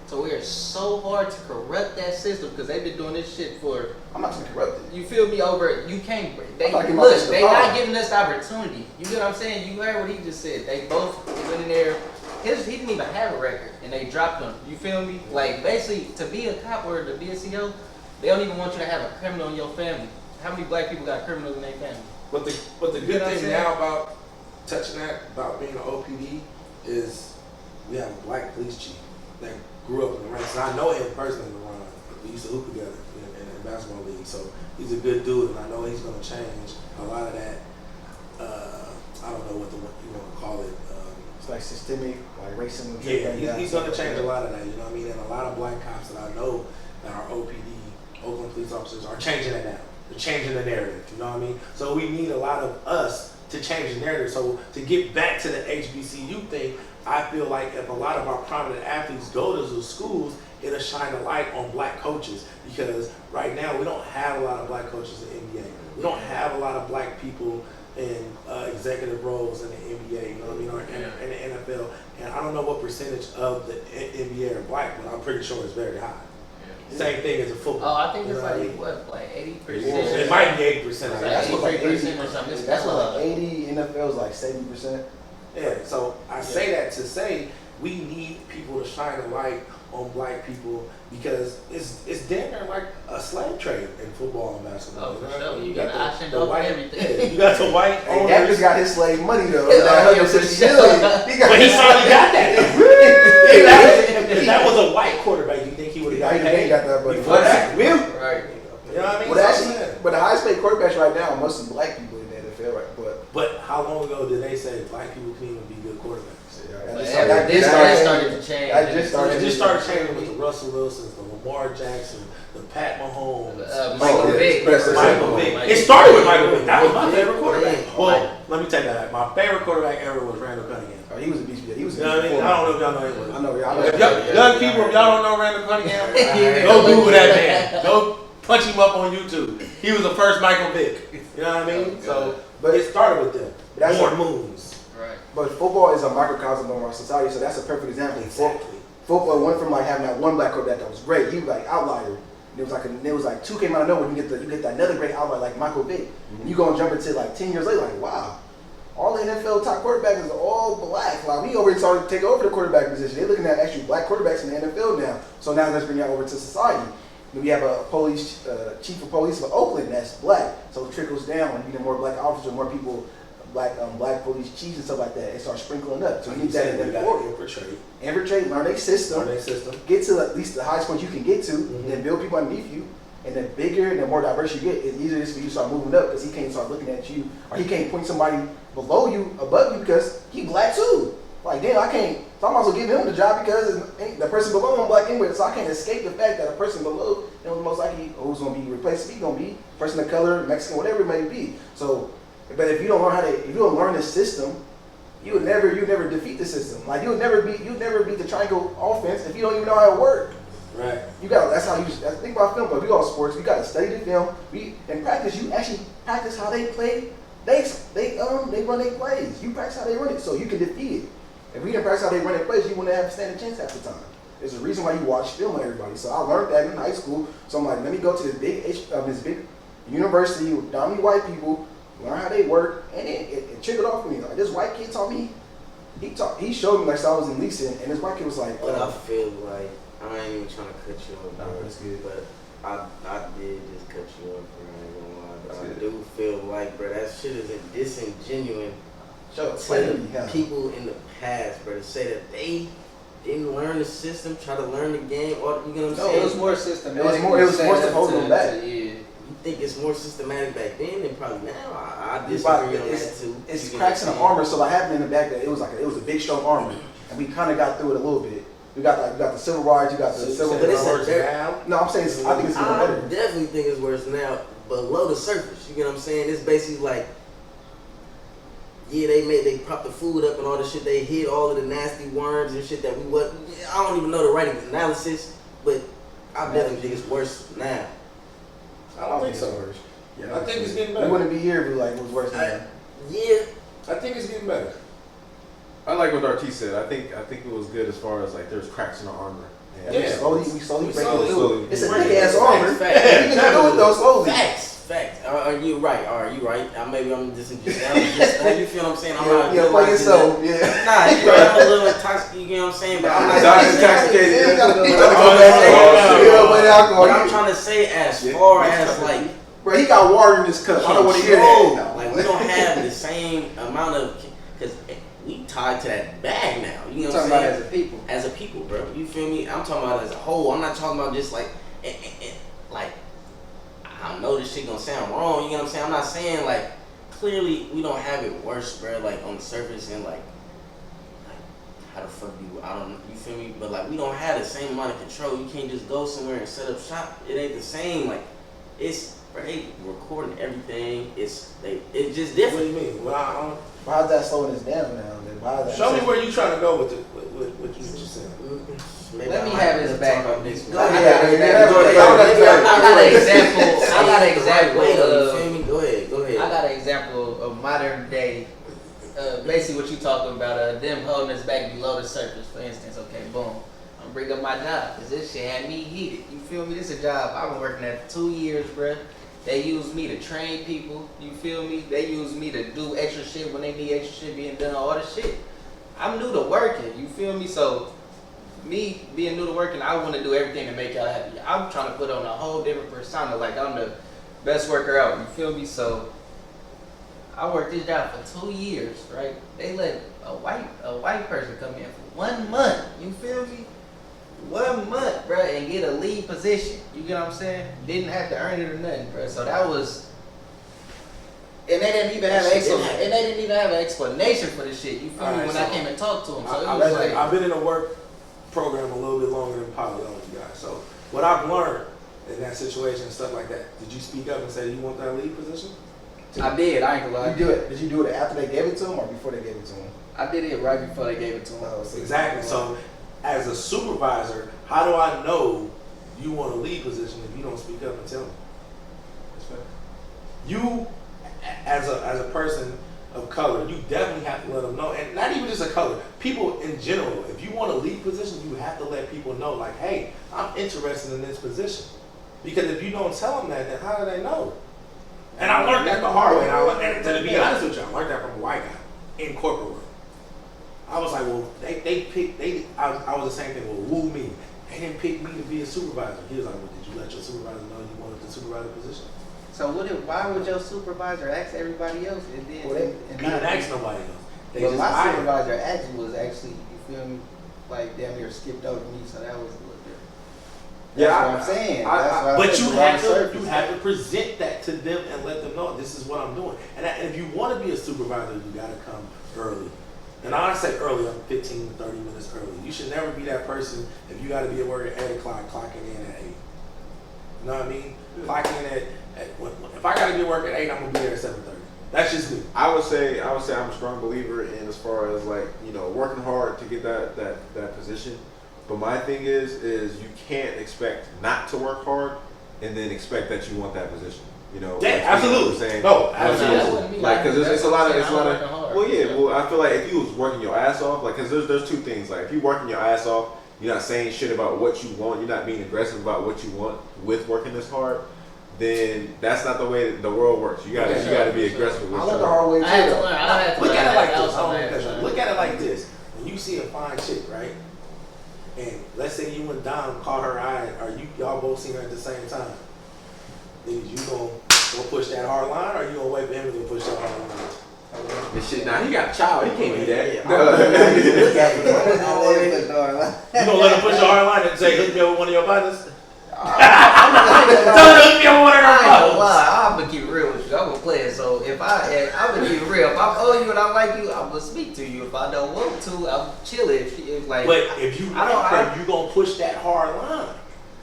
to where it's so hard to corrupt that system because they've been doing this shit for.
I'm not trying to corrupt it.
You feel me? You can't. They
I'm not giving my
look.
sister
They
power.
not giving us the opportunity. You get what I'm saying? You heard what he just said. They both went in there. he didn't even have a record, and they dropped him. You feel me? Like basically, to be a cop or to be a CO, they don't even want you to have a criminal in your family. How many black people got criminals in their family?
But the good thing now about touching that, about being an OPD, is we have a black police chief that grew up in the ranks. And I know him personally, Ron. We used to hoop together in basketball league. So he's a good dude, and I know he's going to change a lot of that. I don't know what you want to call it.
It's like systemic, like racism.
Yeah, he's going to change a lot of that. You know what I mean? And a lot of black cops that I know that are OPD, Oakland police officers, are changing that now. They're changing the narrative. You know what I mean? So we need a lot of us to change the narrative. So to get back to the HBCU thing, I feel like if a lot of our prominent athletes go to those schools, it'll shine a light on black coaches, because right now we don't have a lot of black coaches in the NBA. We don't have a lot of black people in executive roles in the NBA, you know what I mean, or in the NFL. And I don't know what percentage of the NBA are black, but I'm pretty sure it's very high. Yeah. Same thing as a football.
Oh, I think it's like 80%.
It might be 80%.
That's what like
80% or something.
That's what like 80. NFL is like 70%.
Yeah. So I say that to say we need people to shine a light on black people, because it's damn near like a slave trade in football and basketball.
Oh, for sure. You got the
white,
everything.
Yeah, you got the white owners.
That just got his slave money though.
Yeah,
$150 million.
But he finally got that. If that was a white quarterback, you think he would have got paid?
He got that, but
before that?
Right.
You know what I mean?
But actually, but the highest paid quarterbacks right now are mostly black people in the NFL, right?
But how long ago did they say black people can even be good quarterbacks?
That started to change.
It just started changing with the Russell Wilsons, the Lamar Jackson, the Pat Mahomes,
Michael Vick.
It started with Michael Vick. That was my favorite quarterback. Well, let me take that back. My favorite quarterback ever was Randall Cunningham.
Oh, he was a beast. He was.
You know what I mean? I don't know if y'all know him.
I know.
Young people, if y'all don't know Randall Cunningham, go Google that man. Go punch him up on YouTube. He was the first Michael Vick. You know what I mean? So, but it started with them. More moons.
Right.
But football is a microcosm of our society, so that's a perfect example.
Exactly.
Football went from like having that one black quarterback that was great. He was like outlier. There was like two came out of nowhere. You get that another great outlier like Michael Vick. And you go and jump into like 10 years later, like wow, all the NFL top quarterbacks are all black. Like we already started to take over the quarterback position. They're looking at actually black quarterbacks in the NFL now. So now let's bring that over to society. We have a police chief of police of Oakland that's black, so it trickles down. You get more black officers, more people, black police chiefs and stuff like that. It starts sprinkling up. So you need that in the infiltrate, learn their system, get to at least the highest point you can get to, and then build people underneath you. And the bigger and the more diverse you get, it's easier for you to start moving up, because he can't start looking at you, or he can't point somebody below you, above you, because he black too. Like, damn, I can't. So I'm also giving him the job because the person below him black anyway. So I can't escape the fact that a person below, most likely who's going to be replaced, he's going to be person of color, Mexican, whatever it may be. So, but if you don't learn the system, you would never defeat the system. Like you would never beat the triangle offense if you don't even know how it works.
Right.
That's how you think about film. But we all sports. We got to study the film. In practice, you actually practice how they play. They run their plays. You practice how they run it, so you can defeat it. If we didn't practice how they run their plays, you wouldn't have a standing chance half the time. There's a reason why you watch film on everybody. So I learned that in high school. So I'm like, let me go to this big university with dominant white people, learn how they work, and it triggered off me. Like this white kid taught me. He showed me like so I was in Leeson, and this white kid was like.
But I feel like I ain't even trying to cut you off.
No, that's good.
But I did just cut you off. Bro. I ain't gonna lie. But I do feel like, bro, that shit is disingenuous. To people in the past, bro, to say that they didn't learn the system, try to learn the game, or you know what I'm saying?
It was more systematic.
It was more to hold them back.
You think it's more systematic back then than probably now? I disagree on that too.
It's cracks in the armor. So what happened in the back that it was a big strong armor, and we kind of got through it a little bit. We got the civil rights, you got the civil
rights.
No, I'm saying I think it's even better.
I definitely think it's worse now, below the surface. You get what I'm saying? It's basically like. Yeah, they propped the food up and all the shit. They hid all of the nasty worms and shit that we wasn't. I don't even know the right analysis, but I definitely think it's worse now.
I don't think so.
Yeah,
I think it's getting better.
We wouldn't be here if it was worse now.
Yeah,
I think it's getting better.
I like what RT said. I think it was good as far as like there's cracks in the armor.
We slowly breaking
slowly-
through. It's a
Right.
big ass armor.
Facts.
We can do it though slowly.
Facts. Are you right? Maybe I'm disingenuous. You feel what I'm saying? I'm not
Yeah, play
realizing
yourself.
that-
Yeah.
Nah, you right. I'm a little intoxicated. You get what I'm saying? But I'm not
Not
saying-
intoxicated.
You gotta go
Oh,
back.
shit.
Alcohol.
But I'm trying to say as
Yeah.
far as like
Bro, he got water in his cup. I don't want to hear
control,
that.
like we don't have the same amount of because we tied to that bag now. You know what I'm
talking about
saying?
as a people.
As a people, bro. You feel me? I'm talking about as a whole. I'm not talking about just like, like, I know this shit gonna sound wrong. You know what I'm saying? I'm not saying like, clearly we don't have it worse, bro. Like on the surface and like how the fuck do I don't you feel me? But like we don't have the same amount of control. You can't just go somewhere and set up shop. It ain't the same. Like it's bro, they recording everything. It's just
What
different.
do you mean? Well, I don't,
Why is that slowing us down now? Why is that?
show me where you trying to go with what you just saying.
Maybe
Let
I
me
might
have his
talk
back
about
on
this.
this.
Go
I
ahead.
got an example. I got an
You
example.
feel me? Go ahead.
I got an example of modern day. Basically, what you talking about? Them holding us back below the surface. For instance, okay, boom. I'm bring up my job because this shit had me heated. You feel me? This is a job I've been working at for 2 years, bruh. They use me to train people. You feel me? They use me to do extra shit when they need extra shit being done. All the shit. I'm new to working. You feel me? So me being new to working, I want to do everything to make y'all happy. I'm trying to put on a whole different persona. Like I'm the best worker out. You feel me? So I worked this job for 2 years, right? They let a white person come in for 1 month. You feel me? 1 month, bro, and get a lead position. You get what I'm saying? Didn't have to earn it or nothing, bro. So that was, and they didn't even have an explanation for this shit. You feel me?
Alright,
When
so
I came and talked to them, so it was like,
I've been in a work program a little bit longer than probably all of you guys. So what I've learned in that situation and stuff like that, did you speak up and say you want that lead position?
I did. I ain't gonna lie.
Did you do it after they gave it to him or before they gave it to him?
I did it right before they gave it to him.
Exactly. So as a supervisor, how do I know you want a lead position if you don't speak up and tell me? You, as a person of color, you definitely have to let them know, and not even just a color. People in general, if you want a lead position, you have to let people know, like, hey, I'm interested in this position. Because if you don't tell them that, then how do they know? And I learned that the hard way. And to be honest with you, I learned that from a white guy in corporate world. I was like, well, I was the same thing. Well, woo me. They didn't pick me to be a supervisor. He was like, well, did you let your supervisor know you wanted the supervisor position?
So why would your supervisor ask everybody else and then?
Well,
He didn't ask nobody else. They
But
just
my
hired.
supervisor actually was you feel me, like damn near skipped over me, so that was a little different.
That's what I'm saying. That's why I
But
said
you
below the
have
surface.
to present that to them and let them know this is what I'm doing. And if you want to be a supervisor, you got to come early. And I say early, I'm 15 to 30 minutes early. You should never be that person if you got to be at work at 8 o'clock, clocking in at 8. You know what I mean? Clocking in if I got to be at work at 8, I'm gonna be there at 7:30. That's just me.
I would say I'm a strong believer in as far as like, you know, working hard to get that position. But my thing is you can't expect not to work hard and then expect that you want that position. You know,
Yeah,
like,
absolutely.
You know what I'm saying?
No,
That
absolutely.
wouldn't be
Like, cause it's a lot of,
working hard.
well, yeah, well, I feel like if you was working your ass off, like, cause there's two things. Like, if you working your ass off, you're not saying shit about what you want, you're not being aggressive about what you want with working this hard, then that's not the way that the world works. You gotta be aggressive with
I
what
learned
you
the hard way too.
I had to learn. I had to
Look
learn
at it like
that.
this.
I
I
was
don't
mad,
know.
man.
Look at it like this. When you see a fine chick, right? And let's say you and Dom caught her eye, or y'all both seen her at the same time. Then you gonna go push that hard line, or you gonna wait for him to go push that hard line?
This shit, now he got a child, he can't do that.
You gonna let him push the hard line and say, hook me up with one of your partners? Tell him to hook me up with one of
I
her
ain't gonna
partners.
lie, I'm gonna keep it real with you. I'm gonna play it. So if I'm gonna keep it real. If I owe you and I like you, I'm gonna speak to you. If I don't want to, I'm chilling. If like,
But if you
I don't-
like her, you gonna push that hard line.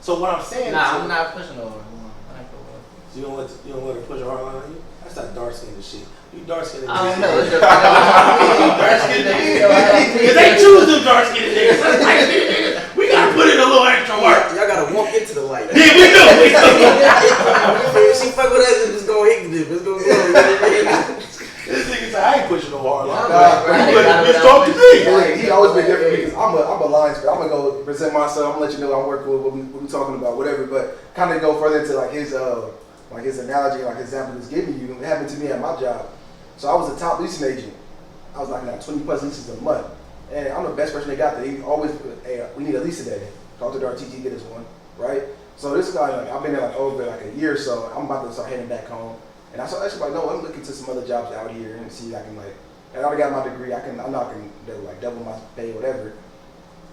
So what I'm saying is,
nah, I'm not pushing over. I ain't gonna lie.
So you don't let her push a hard line on you? That's that dark skinned shit. You dark skinned.
I don't know. It's just, dark skinned niggas.
If they choose them dark skinned niggas, that's light skinned niggas. We gotta put in a little extra work.
Y'all gotta walk into the light.
Yeah, we do.
If she fuck with us, it's just gonna hit the dip. It's gonna go.
This nigga said, I ain't pushing no hard line.
Right.
You let the bitch talk to me.
He always been different because I'm a Lions fan. I'm gonna go present myself. I'm gonna let you know I'm working with what we talking about, whatever. But kind of go further into like his analogy, like example he's giving you. It happened to me at my job. So I was a top leasing agent. I was knocking out 20 plus leases a month, and I'm the best person they got there. He always, hey, we need a lease today. Talk to the RTG, get us one, right? So this guy, like, I've been there like over like a year or so. I'm about to start heading back home, and I started actually like, no, I'm looking to some other jobs out here and see if I can like. And I already got my degree. I'm not gonna like double my pay, whatever.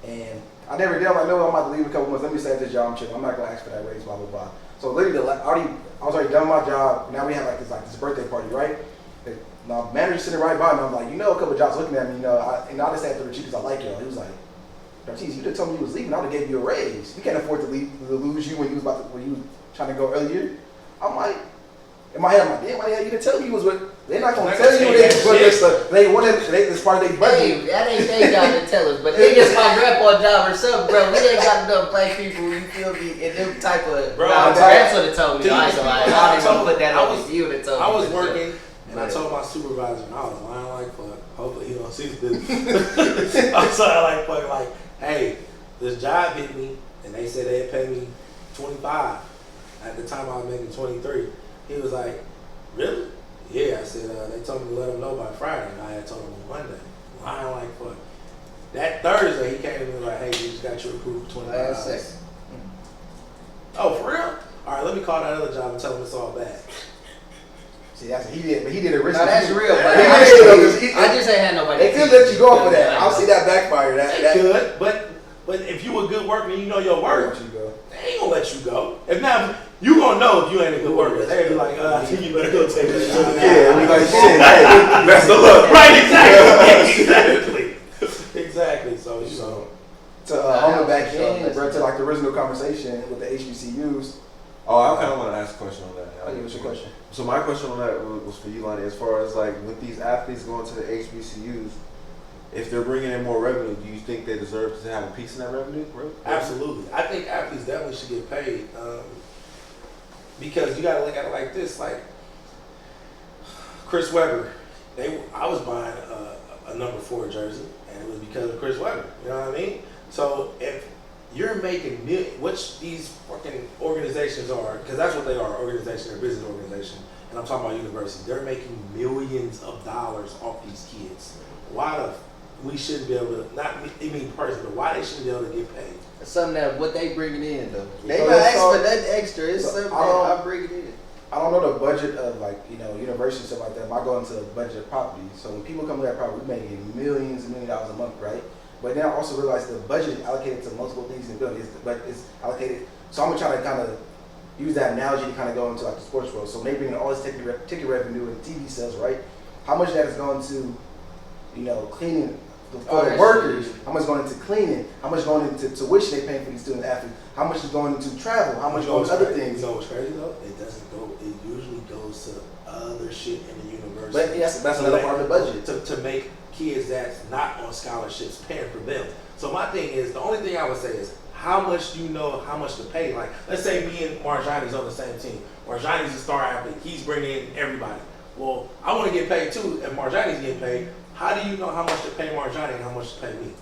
And I never did. I'm like, no, I'm about to leave in a couple months. Let me stay at this job. I'm chilling. I'm not gonna ask for that raise, blah blah blah. So literally, I was already done my job. Now we have like this birthday party, right? My manager's sitting right by me. I'm like, a couple of jobs looking at me, I just had to the because I like y'all. He was like, geez, you didn't tell me you was leaving. I would have gave you a raise. We can't afford to lose you when you was trying to go earlier. I'm like, in my head, I'm like, damn, why the hell you didn't tell me you was with? They're not gonna tell you they wanted it's part of their budget.
Hey, that ain't their job to tell us, but it is my grandpa job or something, bro. We ain't got enough black people, you feel me, in them type of.
Bro,
my grandson told me. I
I
don't even put that on you to tell me.
I was working. And I told my supervisor, and I was lying like fuck. Hopefully he don't see this. I was like fuck, like, hey, this job hit me, and they said they'd pay me $25. At the time I was making $23. He was like, really? Yeah. I said they told me to let him know by Friday, and I had told him on Monday. Lying like fuck. That Thursday he came to me like, hey, you just got your approved for $25. Oh, for real? All right, let me call that other job and tell him it's all bad.
See, he did it risky.
No, that's real, but I just ain't had nobody.
They could let you go for that. I'll see that backfire.
They could, but if you a good worker and you know your work, they ain't gonna let you go. If not, you gonna know if you ain't a good worker. They be like, I think you better go take this job.
Yeah, we like shit. Hey,
That's the look.
Right, exactly. So
to home back in, bro, to like the original conversation with the HBCUs.
Oh, I kind of want to ask a question on that.
What's your question?
So my question on that was for you, Lonnie. As far as like with these athletes going to the HBCUs, if they're bringing in more revenue, do you think they deserve to have a piece in that revenue, bro?
absolutely, I think athletes definitely should get paid because you got to look at it like this. Like Chris Webber, I was buying a number 4 jersey, and it was because of Chris Webber. You know what I mean? So if you're making which these fucking organizations are, because that's what they are, organization, they're business organization, and I'm talking about university. They're making millions of dollars off these kids. Why we shouldn't be able to, not me personally, but why they shouldn't be able to get paid?
It's something that what they bringing in though. They
So
not
that's
asking
all-
for nothing extra. It's
so
something
I
I bring it in.
I don't know the budget of like university stuff like that. If I go into the budget of property, so when people come to that property, we're making millions and millions of dollars a month, right? But then I also realize the budget is allocated to multiple things in the building, but it's allocated. So I'm gonna try to kind of use that analogy to kind of go into like the sports world. So when they bring in all this ticket revenue and TV sales, right? How much of that is going to, cleaning for the workers? How much is going into cleaning? How much is going into tuition they paying for these student athletes? How much is going into travel? How much going to other things?
You know what's crazy though? It doesn't go. It usually goes to other shit in the university.
But yes, that's another part of the budget.
To make kids that's not on scholarships paying for them. So my thing is, the only thing I would say is, how much do you know how much to pay? Like, let's say me and Marjani's on the same team. Marjani's a star athlete. He's bringing in everybody. Well, I want to get paid too. If Marjani's getting paid, how do you know how much to pay Marjani and how much to pay me?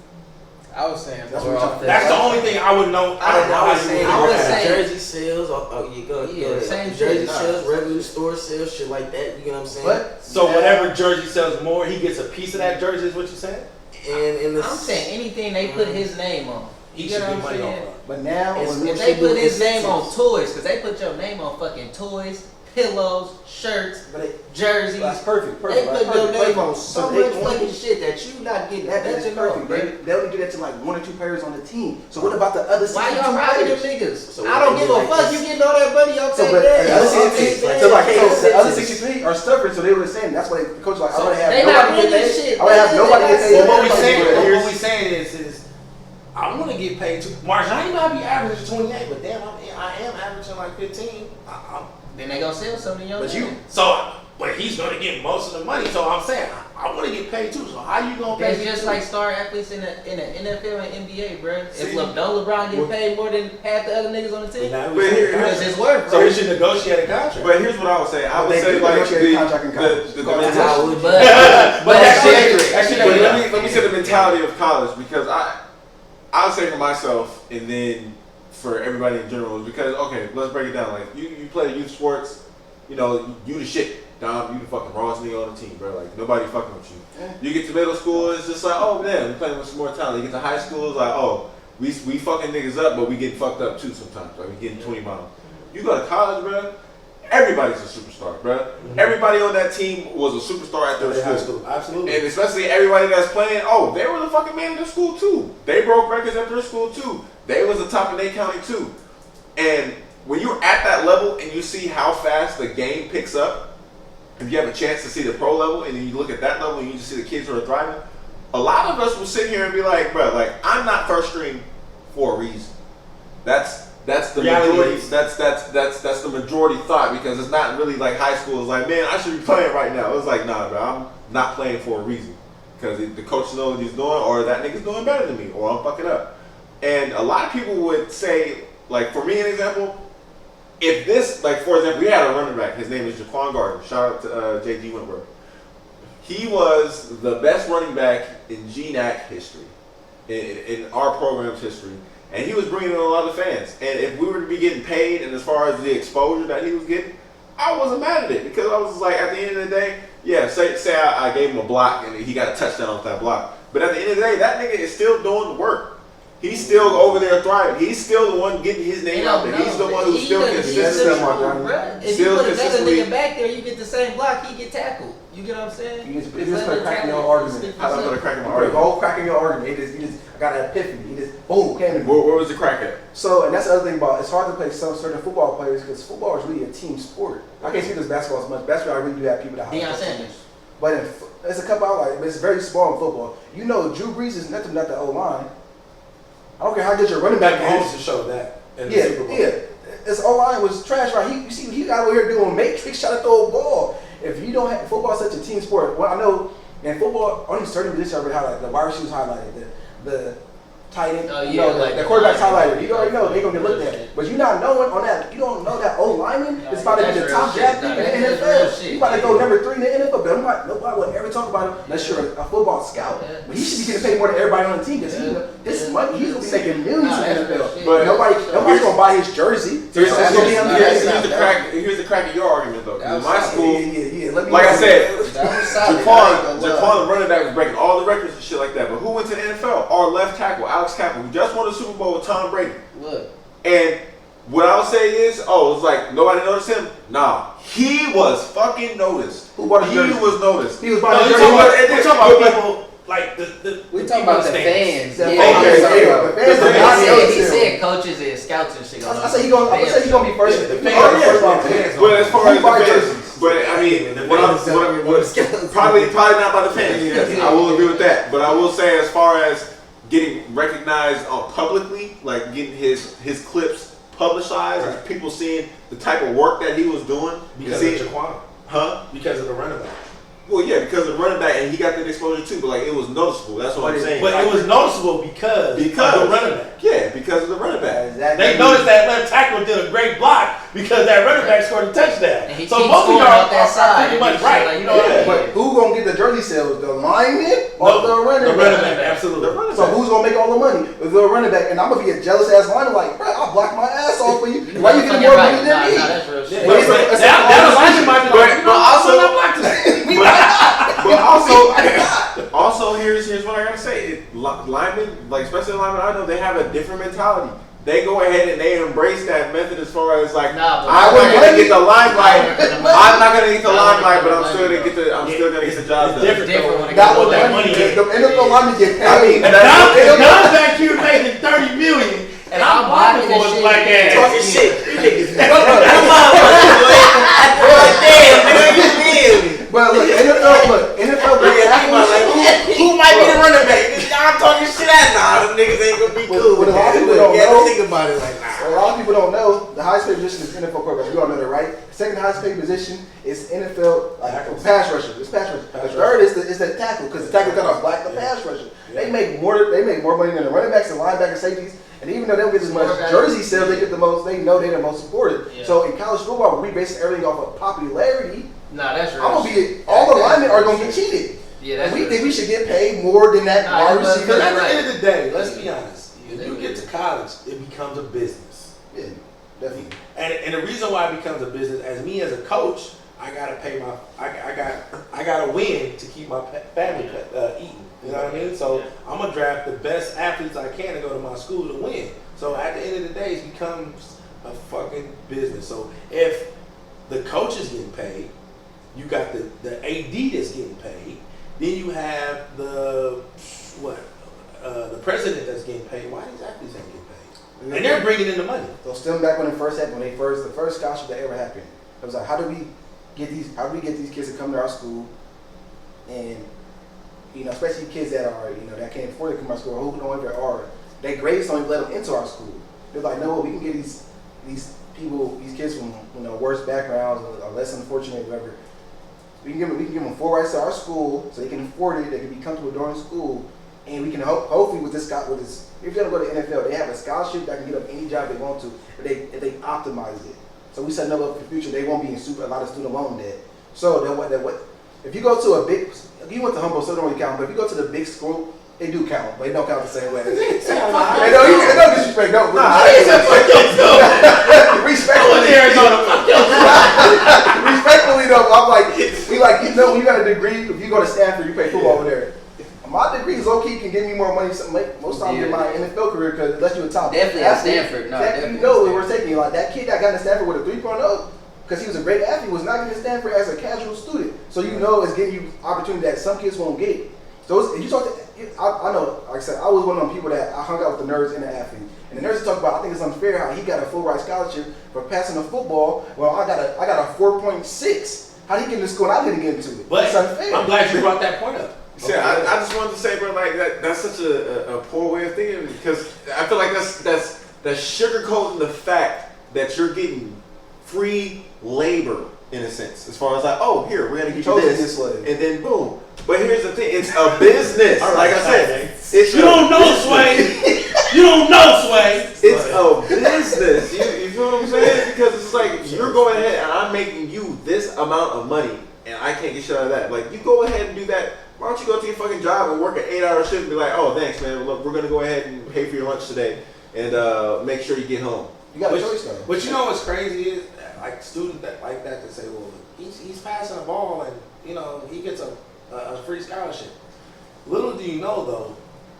I was saying
That's
more
what
off
That's the only thing I would know.
I would say
jersey sales, you go,
same
jersey
shit.
sales, revenue store sales, shit like that. You know what I'm saying?
But
So whatever jersey sells more, he gets a piece of that jersey. Is what you're saying?
and
I'm saying anything they put his name on.
He
You
should
know
get
what I'm
money
saying?
off.
But now,
If they put his name on toys, because they put your name on fucking toys, pillows, shirts, jerseys.
That's perfect.
They put your name on so
But they
much
only-
fucking shit that you not getting
That is
nothing
perfect.
on, bro.
They only do that to like 1 or 2 players on the team. So what about the other 62
Why y'all robbing them
players?
niggas?
So
I don't
they
give
do
a
like
fuck.
this.
You getting all that money off
So,
that
but
day.
the other 63, so like, the other
Texas.
63 are stubborn. So they were saying that's why the coach like, I want to have
They not
nobody get
winning
paid.
shit.
I want to have nobody get paid.
Well, what we saying,
Everybody
what we saying is I want to get paid too. Marjani might be averaging 28, but damn, I am averaging like 15.
Then they gonna sell something young.
But you-
But he's gonna get most of the money. So I'm saying I want to get paid too. So how you gonna pay?
It's
me
just
too?
like star athletes in the NFL and NBA, bro.
See?
If LeBron get paid more than half the other niggas on the team,
Now
But here-
because it's worth.
so we should negotiate a contract.
But here's what I would say. I would
They
say
do
like
negotiate a contract in college.
the
That's how
mentality.
we
But
that's
But let me say the mentality of college, because I would say for myself and then for everybody in general is because, okay, let's break it down. Like you play youth sports, you know, you the shit. Dom, you the fucking rawest nigga on the team, bro. Like nobody fucking with you. You get to middle school, it's just like, oh man, we playing with some more talent. You get to high school, it's like, oh, we fucking niggas up, but we get fucked up too sometimes. Like we getting 20 miles. You go to college, bro. Everybody's a superstar, bro. Everybody on that team was a superstar at their school.
Absolutely.
And especially everybody that's playing, oh, they were the fucking man in their school too. They broke records at their school too. They was the top in their county too. And when you're at that level and you see how fast the game picks up, if you have a chance to see the pro level and then you look at that level and you just see the kids who are thriving, a lot of us will sit here and be like, bro, like I'm not first string for a reason. That's the
Reality
majority.
is-
That's the majority thought, because it's not really like high school. It's like, man, I should be playing right now. It's like, nah, bro, I'm not playing for a reason, because the coach knows what he's doing, or that nigga's doing better than me, or I'm fucking up. And a lot of people would say, like for me, an example. If this, like for example, we had a running back. His name is Jaquan Gardner. Shout out to JG Wentworth. He was the best running back in GNAC history, in our program's history, and he was bringing in a lot of fans. And if we were to be getting paid, and as far as the exposure that he was getting, I wasn't mad at it, because I was like, at the end of the day, yeah, say I gave him a block and he got a touchdown off that block, but at the end of the day, that nigga is still doing the work. He's still over there thriving. He's still the one getting his name out there. He's the one who's still consistent.
If you put another nigga back there, you get the same block, he get tackled. You get what I'm saying?
You just put a crack in your argument.
How am I gonna crack in my
You put a
argument?
whole crack in your argument. You just I got an epiphany. You just boom, came to me.
Where was the crack at?
So, and that's the other thing about it's hard to play some certain football players because football is really a team sport. I can't see this basketball as much. Basketball, I really do have people that
Deion Sanders.
But it's a couple out like, but it's very small in football. You know, Drew Brees is nothing but the O line. I don't care how good your running back
Mahomes
is.
to show that in the Super Bowl.
Yeah. His O line was trash, right? You see, he got over here doing matrix, trying to throw a ball. If you don't have football, is such a team sport. Well, I know in football, only certain positions are really highlighted. The wide receivers highlighted. The tight end, the quarterback's highlighted. You already know they're gonna get looked at. But you not knowing on that, you don't know that O lineman is about to be the top draft pick in the NFL. You about to go number 3 in the NFL. But nobody will ever talk about him unless you're a football scout. But he should be getting paid more than everybody on the team because this money he's gonna be making millions in the NFL.
But
nobody's gonna buy his jersey.
Here's
That's gonna be him.
Here's the crack of your argument though. 'Cause in my school,
Yeah.
like I said,
That was solid.
Jaquan, the running back, was breaking all the records and shit like that. But who went to the NFL? Our left tackle, Alex Kappa, who just won the Super Bowl with Tom Brady.
Look.
And what I would say is, it's like nobody noticed him. Nah, he was fucking noticed.
Who bought his
He
jersey?
was noticed.
He was
No,
buying his
we're
jersey.
talking about people like the
We talking about the fans.
The
Yeah.
fans.
He said coaches and scouts and shit.
I say he gonna be first.
The
He
fans.
gonna be first round
The
pick.
fans.
But as far
Who
as the
buy
fans,
jerseys?
but I mean, probably not by the fans. Yes, I will agree with that. But I will say, as far as getting recognized publicly, like getting his clips publicized, and people seeing the type of work that he was doing,
because
see,
of Jaquan.
huh?
Because of the running back.
Well, yeah, because of the running back, and he got that exposure too. But like, it was noticeable. That's what I'm saying.
But it was noticeable because of the running back.
Yeah, because of the running back.
They noticed that left tackle did a great block because that running back scored a touchdown.
And he
So
keeps
most of
going
y'all
up that
are
side
pretty
and
much
shit
right.
like
You know what I mean?
But who gonna get the jersey sales? The lineman or the running
The
back?
running back, absolutely.
The running
So
back.
who's gonna make all the money? The running back, and I'm gonna be a jealous ass lineman. Like, bro, I'll block my ass off for you. Why you getting more money than me?
That's real shit.
But it's
That lineman might be like,
But also-
I'm blocked today.
But also here's what I gotta say. Linemen, like especially linemen, I know they have a different mentality. They go ahead and they embrace that method as far as like,
Nah, but
I'm not gonna get the limelight.
Nah,
I'm not gonna get the limelight, but I'm
Nah,
still gonna get the job done.
Different
Different
though.
when it
That
comes
was
to
that
money.
money.
The NFL lineman get.
I mean,
And Don's back here making $30 million, and I'm blocking for his black ass.
Talking shit. You niggas.
But look, NFL,
Who might be the running back? I'm talking shit at nah, them niggas ain't gonna be
What-
cool
what
with
a lot
that.
of people
You
don't
gotta
know-
think about it like,
A lot of people don't know the highest paid position is NFL quarterback. You all know that, right? Second highest paid position is NFL pass rusher. It's pass rusher. The third is the tackle because the tackle kind of black the pass rusher. They make more money than the running backs and linebackers, safeties. And even though they don't get as much jersey sales, they get the most. They know they're the most supported.
Yeah.
So in college football, we base everything off of popularity.
Nah, that's real.
I'm gonna be all the linemen are gonna get cheated.
Yeah,
And
that's
we
real.
think we should get paid more than that
Nah,
wide
you must-
receiver.
Because at the
Right.
end of the day, let's be honest. If you get to college, it becomes a business.
Yeah, definitely.
And the reason why it becomes a business, as me as a coach, I gotta pay my, I gotta win to keep my family eating. You know what I mean? So I'm gonna draft the best athletes I can to go to my school to win. So at the end of the day, it becomes a fucking business. So if the coach is getting paid, you got the AD that's getting paid, then you have the president that's getting paid. Why these athletes ain't getting paid? And they're bringing in the money.
So still back when it first happened, the first scholarship that ever happened, it was like, how do we get these kids to come to our school, and especially kids that are that can't afford to come to our school or who don't even are, their grades don't even let them into our school. They're like, no, we can get these kids from worse backgrounds or less unfortunate, whatever. We can give them full rights to our school so they can afford it. They can be comfortable during school, and we can hopefully with this if they're gonna go to the NFL, they have a scholarship that can get them any job they want to if they optimize it. So we set them up for the future. They won't be in a lot of student loan debt. So if you go to if you went to Humboldt, so they don't really count. But if you go to the big school, they do count, but they don't count the same way. They don't disrespect. No, respectfully though, I'm like, when you got a degree, if you go to Stanford, you play football over there. My degree is low key can give me more money. Most times in my NFL career, because unless you're a top
Definitely at Stanford. No,
definitely.
definitely.
You know, we're taking like that kid that got into Stanford with a 3.0 because he was a great athlete was not getting to Stanford as a casual student. So it's getting you opportunity that some kids won't get. So if you talk to, I know, like I said, I was one of them people that I hung out with the nerds and the athlete. And the nerds talk about, I think it's unfair how he got a full ride scholarship for passing the football. Well, I got a 4.6. How did he get into school and I didn't get into it?
But
it's unfair.
I'm glad you brought that point up.
See, I just wanted to say, bro, like that's such a poor way of thinking because I feel like that's sugarcoating the fact that you're getting free labor in a sense, as far as like, oh, here we're gonna get you this, and then boom. But here's the thing: it's a business. Like I said,
you don't know, Sway. You don't know, Sway.
It's a business. You feel what I'm saying? Because it's like you're going ahead and I'm making you this amount of money, and I can't get shit out of that. Like you go ahead and do that. Why don't you go to your fucking job and work an 8-hour shift and be like, oh, thanks, man. Look, we're gonna go ahead and pay for your lunch today, and make sure you get home.
You got a choice though.
But you know what's crazy is like students that say, well, he's passing the ball and he gets a free scholarship. Little do you know though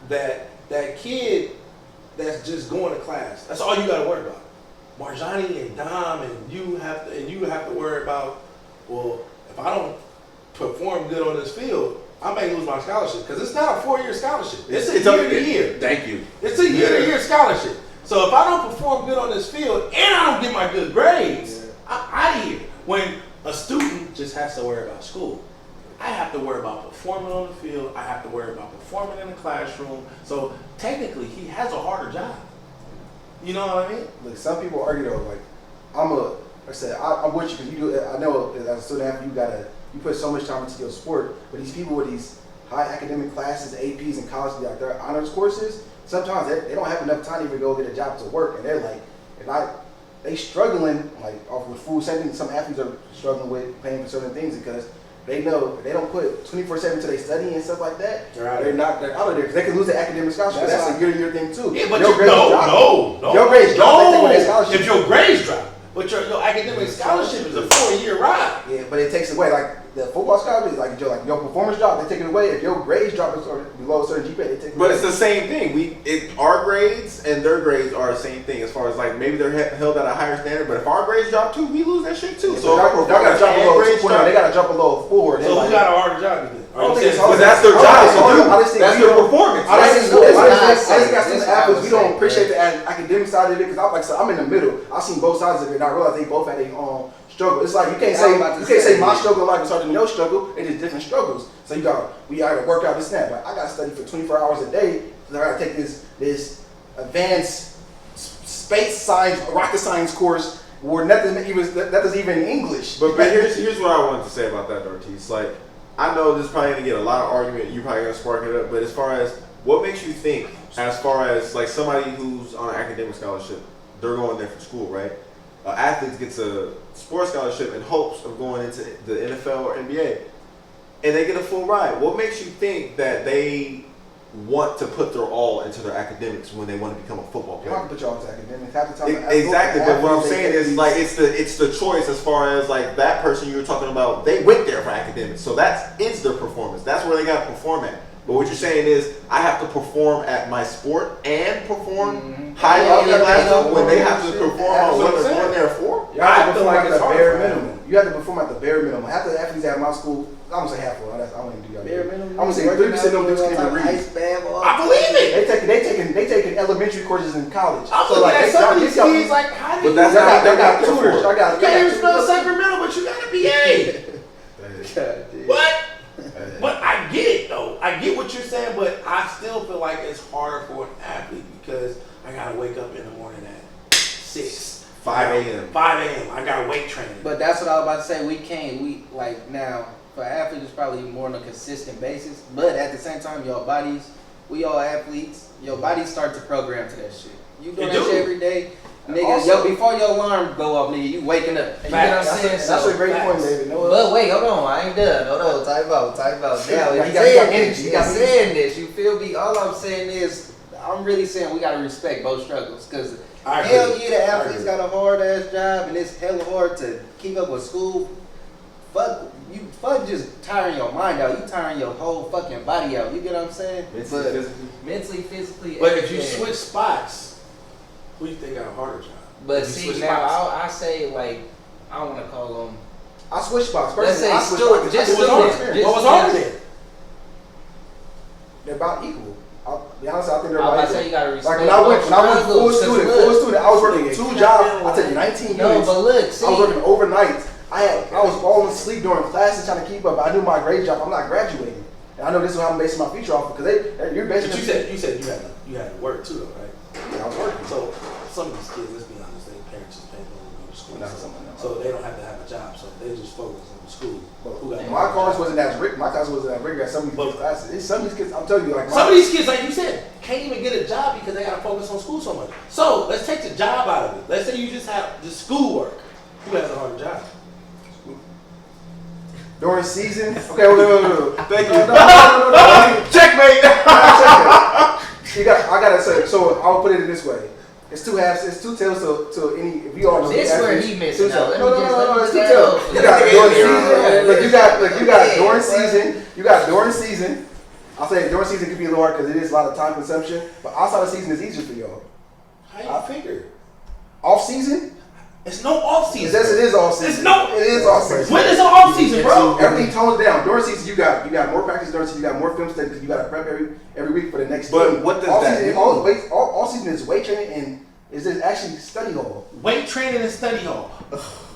that kid that's just going to class. That's all you got to worry about. Marjani and Dom and you have to worry about. Well, if I don't perform good on this field, I may lose my scholarship because it's not a 4-year scholarship. It's a year-to-year.
Thank you.
It's a year-to-year scholarship. So if I don't perform good on this field and I don't get my good grades, I'm out of here. When a student just has to worry about school, I have to worry about performing on the field. I have to worry about performing in the classroom. So technically, he has a harder job. You know what I mean?
Look, some people argue though, like I'm with you because you do. I know as a student athlete, you put so much time into your sport, but these people with these high academic classes, APs, and college, like their honors courses, sometimes they don't have enough time to even go get a job to work, and they're like, they struggling like off with food. Same thing some athletes are struggling with paying for certain things because they know if they don't put 24/7 to their study and stuff like that, they're out of there because they can lose their academic scholarship. That's a year-to-year thing too.
Yeah, but
your grades drop. Your grades drop. They take away their scholarship.
If your grades drop, but your academic scholarship is a 4-year ride.
Yeah, but it takes away like the football scholarship, like your performance drop, they take it away. If your grades drop below a certain GPA, they take it away.
But it's the same thing. Our grades and their grades are the same thing as far as like maybe they're held at a higher standard. But if our grades drop too, we lose that shit too.
Yeah,
so
y'all gotta drop below 2.0. They gotta drop below 4.
So who got a harder job to do?
But that's their job to do. That's their performance.
I just got some athletes. We don't appreciate the academic side of it because like I said, I'm in the middle. I've seen both sides of it, and I realize they both had their own struggle. It's like you can't say my struggle like it's harder than your struggle. It is different struggles. So we gotta work out this and that. But I gotta study for 24 hours a day I gotta take this advanced space science, rocket science course where nothing even English.
But here's what I wanted to say about that, Ortiz. Like, I know this is probably gonna get a lot of argument. You probably gonna spark it up. But as far as what makes you think, as far as like somebody who's on an academic scholarship, they're going there for school, right? Athletes gets a sports scholarship in hopes of going into the NFL or NBA, and they get a full ride. What makes you think that they want to put their all into their academics when they want to become a football
You
player?
don't have to put y'all into academics. Half the time,
Exactly, but what I'm saying is like it's the choice as far as like that person you were talking about. They went there for academics, so is their performance. That's where they got to perform at. But what you're saying is I have to perform at my sport and perform high on the level when they have to perform on what they're going there for.
You have to perform at the bare minimum. You have to perform at the bare minimum. Half the athletes at my school, I'm gonna say half of them. I don't even do that.
Bare minimum.
I'm gonna say 30% of them dudes can't even read.
I believe it.
They taking elementary courses in college.
I'm
So
looking
like
at some of these kids like, how do
But
you?
that's not
I got tutors. I got
You're
tutors.
still Sacramento, but you got a BA. What? But I get it though. I get what you're saying, but I still feel like it's harder for an athlete because I gotta wake up in the morning at 6,
5 a.m.
5 a.m. I gotta weight training.
But that's what I was about to say. We like now for athletes it's probably more on a consistent basis. But at the same time, y'all bodies, we all athletes. Your bodies start to program to that shit. You doing
It
that
do.
shit every day, nigga.
Also-
Before your alarm go off, nigga, you waking up. You get what I'm saying?
That's a great point,
Facts.
David. No,
But wait, hold on, I ain't done. Hold on, type out. Now,
You
if
got energy, you got
he's saying this, you feel me? All I'm saying is, I'm really saying we gotta respect both struggles, cause
I agree.
hell yeah, the
I
athletes
agree.
got a hard ass job, and it's hella hard to keep up with school. Fuck just tiring your mind out. You tiring your whole fucking body out. You get what I'm saying? Mentally, physically.
But if you
everything.
switch spots, who do you think got a harder job?
But
If you
see
switch
now,
spots.
I say like, I don't want to call them.
I switch spots.
Let's
Personally,
say
I switch
student-
spots.
just
I switch
student-
spots.
just-
What was harder then?
They're about equal. I'll be honest, I think they're
I was
about
about to say you gotta
Like
respect.
when I went full
struggles, 'cause
student, I was working
Yeah,
2
keep
jobs.
that
I took
in
19
No,
units.
but look,
I
see,
was working overnight. I was falling asleep during classes trying to keep up. I knew my grade job. I'm not graduating, and I know this is how I'm basing my future off because you're basing.
But you said you had to work too, though, right?
Yeah, I was working.
So some of these kids, let's be honest, their parents just pay them to go to school,
Well, that's something else.
so they don't have to have a job, so they just focus on school. But who got
My class wasn't as rigorous. My class wasn't as rigorous as some of these kids' classes. It's some of these kids. I'm telling you, like
Some of these kids, like you said, can't even get a job because they gotta focus on school so much. So let's take the job out of it. Let's say you just have just schoolwork. Who has a harder job?
during season. Okay, wait.
Thank you.
No.
Checkmate.
I gotta say. So I'll put it in this way. It's two halves. It's two tails to any. If you all know
this
the
where
athletes,
he missing
two
out.
tails.
Let me
No. It's
just
two
let
tails.
him
You got
go.
during
Yeah.
season. You got
Yeah.
during season. You got during season. I'll say during season can be a little hard because it is a lot of time consumption. But outside of season is easier for y'all.
How you figure?
Off season.
It's no off season.
Yes, it is off season.
It's no.
It is off season.
When is off season, bro?
Everything tones down. During season, you got more practice. During season, you got more film study because you got to prep every week for the next.
But
game.
what does
all
that
season,
mean?
all season is weight training and is this actually study hall.
Weight training and study hall.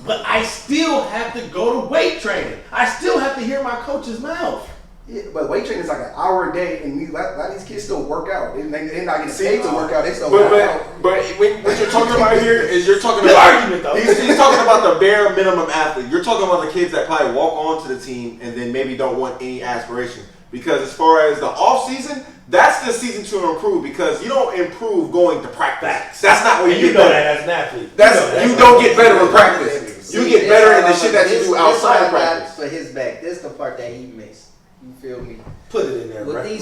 But I still have to go to weight training. I still have to hear my coach's mouth.
Yeah, but weight training is like an hour a day, and a lot of these kids still work out. They're not getting paid to work out. They still work out.
But what you're talking about here is you're talking
Good
about
argument, though.
he's talking about the bare minimum athlete. You're talking about the kids that probably walk onto the team and then maybe don't want any aspiration. Because as far as the off season, that's the season to improve because you don't improve going to practice. That's not where
And
you
you
get
know
better.
that as an athlete.
You don't get better in practice. You get better in the shit that you do outside of practice.
For his back, this is the part that he missed. You feel me?
Put it in there,
With
bro.
these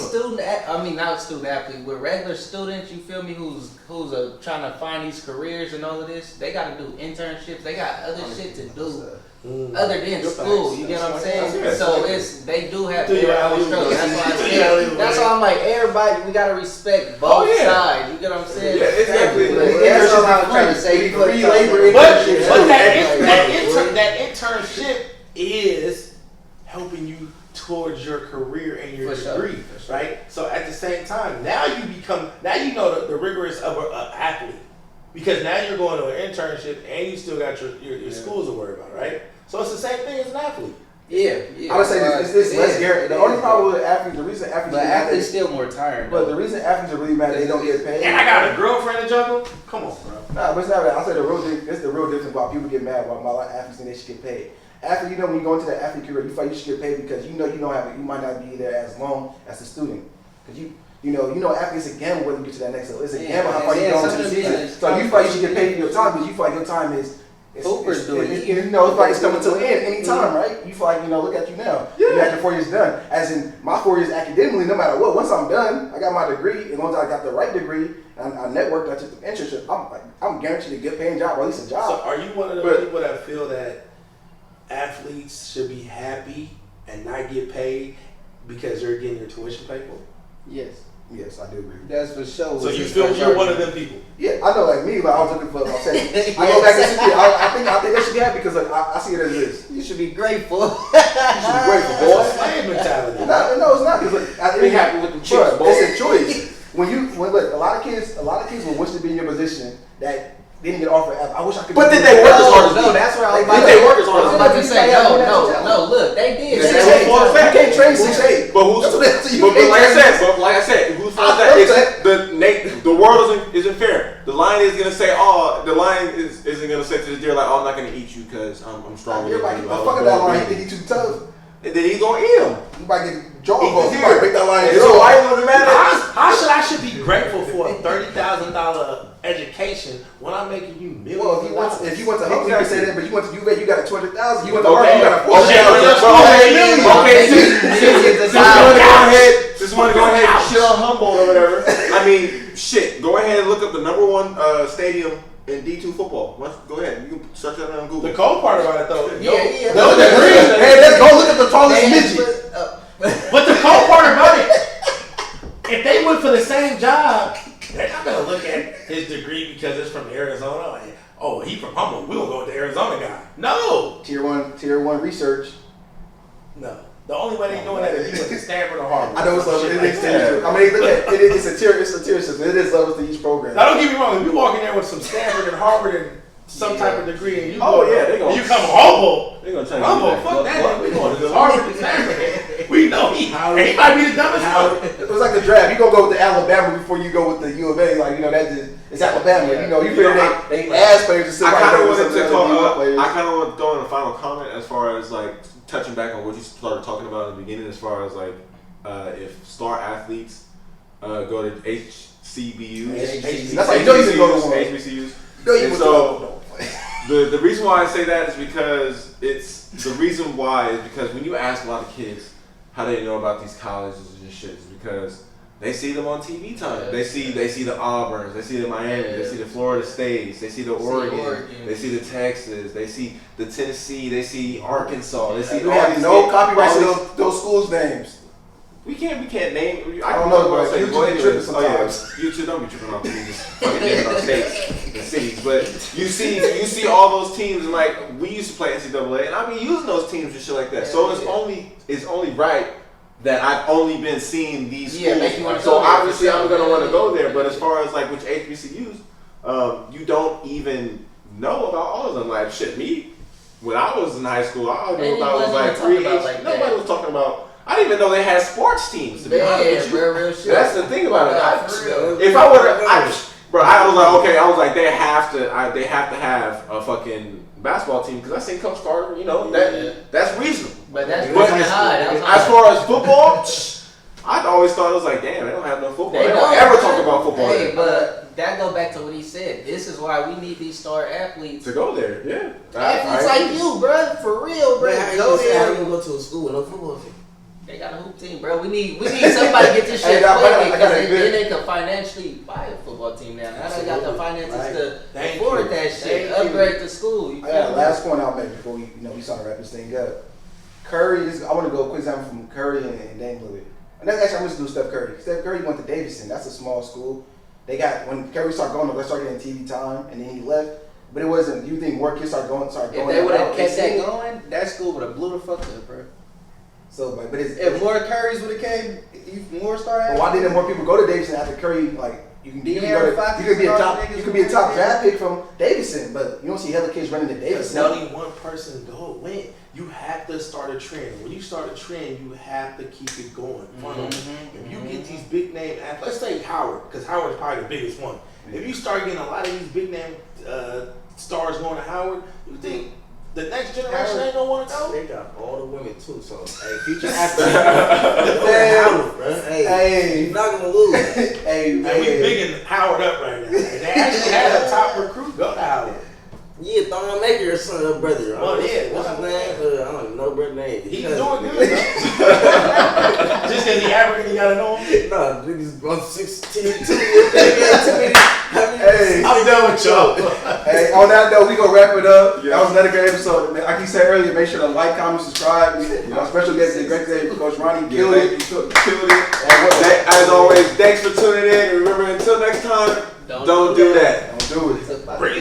not student athletes, with regular students, you feel me, who's trying to find these careers and all of this, they got to do internships. They got other shit to do other than school. You get what I'm saying? So they do have
Do your
their own
alley-oop.
struggles. That's why I
Do your alley-oop,
said. That's
man.
why I'm like everybody. We gotta respect both
Oh, yeah.
sides. You get what I'm saying?
Yeah, exactly.
That's all I was trying to say. You put
Free
labor
labor
in
But
shit.
that internship is helping you towards your career and your
For sure,
degree,
for sure.
right? So at the same time, now you know the rigorous of an athlete because now you're going to an internship and you still got your schools to worry about, right? So it's the same thing as an athlete.
Yeah.
I would say it's less guaranteed. The only problem with athletes, the reason athletes,
but athletes still more tired.
But the reason athletes are really mad, they don't get paid.
And I got a girlfriend to juggle. Come on, bro.
Nah, but it's not that. I'll say it's the real difference about people get mad about my athletes and they should get paid. After when you go into that athlete career, you feel like you should get paid because you might not be there as long as a student. Because athletes, it's a gamble whether you get to that next level. It's a gamble how far you go into the season. So you feel like you should get paid for your time because you feel like your time is.
Hoopers do it.
It's like it's coming to an end anytime, right? You feel like, look at you now. You got your 4 years done. As in, my 4 years academically, no matter what, once I'm done, I got my degree, and once I got the right degree, and I networked, I took the internship, I'm guaranteed a good paying job, or at least a job.
So are you one of those people that feel that athletes should be happy and not get paid because they're getting their tuition paid for?
Yes, I do agree.
That's for sure.
So you feel you're one of them people?
Yeah, I know. Like me, I was looking for. I go back and see. I think they should be happy because I see it as this.
You should be grateful.
You should be grateful, boy.
It's a slave mentality.
No, it's not. Because
Be happy with the chicks, boy.
It's a choice. When look, a lot of kids will wish to be in your position that didn't get offered. I wish I could.
But did they work as hard as
No, that's where I was
Did they work as hard
I was
as
about to say, no, look, they did.
You can't train 6'8".
But like I said, who's for that? The world isn't fair. The lion is gonna say, the lion isn't gonna say to the deer like, I'm not gonna eat you because I'm stronger than you.
Everybody, fuck that lion. He think he too tough.
And then he's gonna eat him.
You might get jawbone. You might break that lion.
So why you wanna matter?
I should be grateful for a $30,000 education when I'm making you millions.
Well, if you went to Hubble, you can say that, but you went to UVA, you got a 200,000. You went to
Okay.
Harvard, you got a
Since you wanna go ahead and shit on Humboldt or whatever. I mean, shit. Go ahead and look up the #1 stadium in D2 football. Go ahead. You can search that on Google.
The cold part about it though,
Yeah.
Hey, let's go look at the tallest midget.
but the cold part about it, if they went for the same job, they're not gonna look at his degree because it's from Arizona. Like, oh, he from Humboldt. We gonna go with the Arizona guy. No.
Tier one research.
No. The only way they doing that is he went to Stanford or Harvard.
I know it's levels.
Shit
It is
like that.
tier. I mean, look at it. It's a tier system. It is levels to each program.
Now don't get me wrong. If you walk in there with some Stanford and Harvard and some type of degree, and you
they gonna.
and you come Humboldt.
They're gonna tell you.
Humboldt, fuck that. We going to Harvard and Stanford. We know he might be the dumbest one.
It was like the draft. You gonna go with the Alabama before you go with the U of A. Like it's Alabama. You figure they ass players to sit
I
right
kind
there
of
with
wanted
some
to
other players.
I kind of want to throw in a final comment as far as like touching back on what you started talking about in the beginning, as far as like if star athletes go to HCBUs.
That's how you know you can go to one.
HBCUs.
And
so the reason why I say that is because when you ask a lot of kids how they know about these colleges and shit, is because they see them on TV time. They see the Auburns, they see the Miami, they see the Florida States, they see the Oregon, they see the Texas, they see the Tennessee, they see Arkansas, they see
You
all
have
these
no
names.
copyrights to those schools' names.
We can't name.
I don't know, bro. You
go
be
ahead.
tripping sometimes.
Oh, yeah. You two don't be tripping off me just fucking naming our states and cities. But you see all those teams, and like we used to play NCAA, and I be using those teams and shit like that. So it's only right that I've only been seeing these schools.
make you wanna
So
go there.
obviously I'm gonna want to go there. But as far as like which HBCUs, you don't even know about all of them. Like shit, me when I was in high school, I knew about was like 3 H. Nobody was talking about. I didn't even know they had sports teams. To be honest with you,
real shit.
that's the thing about it.
For real.
If I would have, I was like, okay, I was like, they have to have a fucking basketball team because I seen Coach Carter. That's reasonable.
But that's
But
really high.
as far as football, I'd always thought it was like, damn, they don't have no football. They don't ever talk about football.
Hey, but that go back to what he said. This is why we need these star athletes.
To go there, yeah.
Athletes like you, bro, for real, bro.
Man,
Go
how
there.
you gonna go to a school with no football team?
They got a hoop team, bro. We need somebody to get this shit
Hey, I
clicking
got
because
it good.
then they can financially buy a football team now. Now they got the finances to afford that shit, upgrade the school. You
I got
feel
a
me?
last point I'll make before we start to wrap this thing up. Curry is. I want to go a quick example from Curry and Dame Lillard. And that's actually I'm just do Steph Curry. Steph Curry went to Davidson. That's a small school. They got when Curry started going up, they started getting TV time, and then he left. But it wasn't. You think more kids started going?
If they would have kept that going, that school would have blew the fuck up, bro.
So, but it's
If more Currys would have came, more star
But
athletes.
why didn't more people go to Davidson after Curry You can be a top draft pick from Davidson, but you don't see hella kids running to Davidson.
Only one person went. You have to start a trend. When you start a trend, you have to keep it going. If you get these big name athletes, let's say Howard, because Howard's probably the biggest one. If you start getting a lot of these big name stars going to Howard, you think the next generation ain't gonna want to go?
They got all the women too, so hey, future athletes, hey, you're not gonna lose.
Hey,
man, we bigging Howard up right now. They actually had a top recruit go to Howard.
Yeah, Thon Maker, son, brother.
Oh yeah,
what's his name? I don't even know brother name.
He's doing good though. Just because he African, you gotta know him.
Nah, niggas on 16, 2 years.
Hey,
I'm done with y'all.
Hey, on that note, we gonna wrap it up. That was another great episode. Like you said earlier, make sure to like, comment, subscribe. Our special guest is great today, Coach Ronnie. Killed it.
Killed it. As always, thanks for tuning in. And remember, until next time, don't do that.
Don't do it.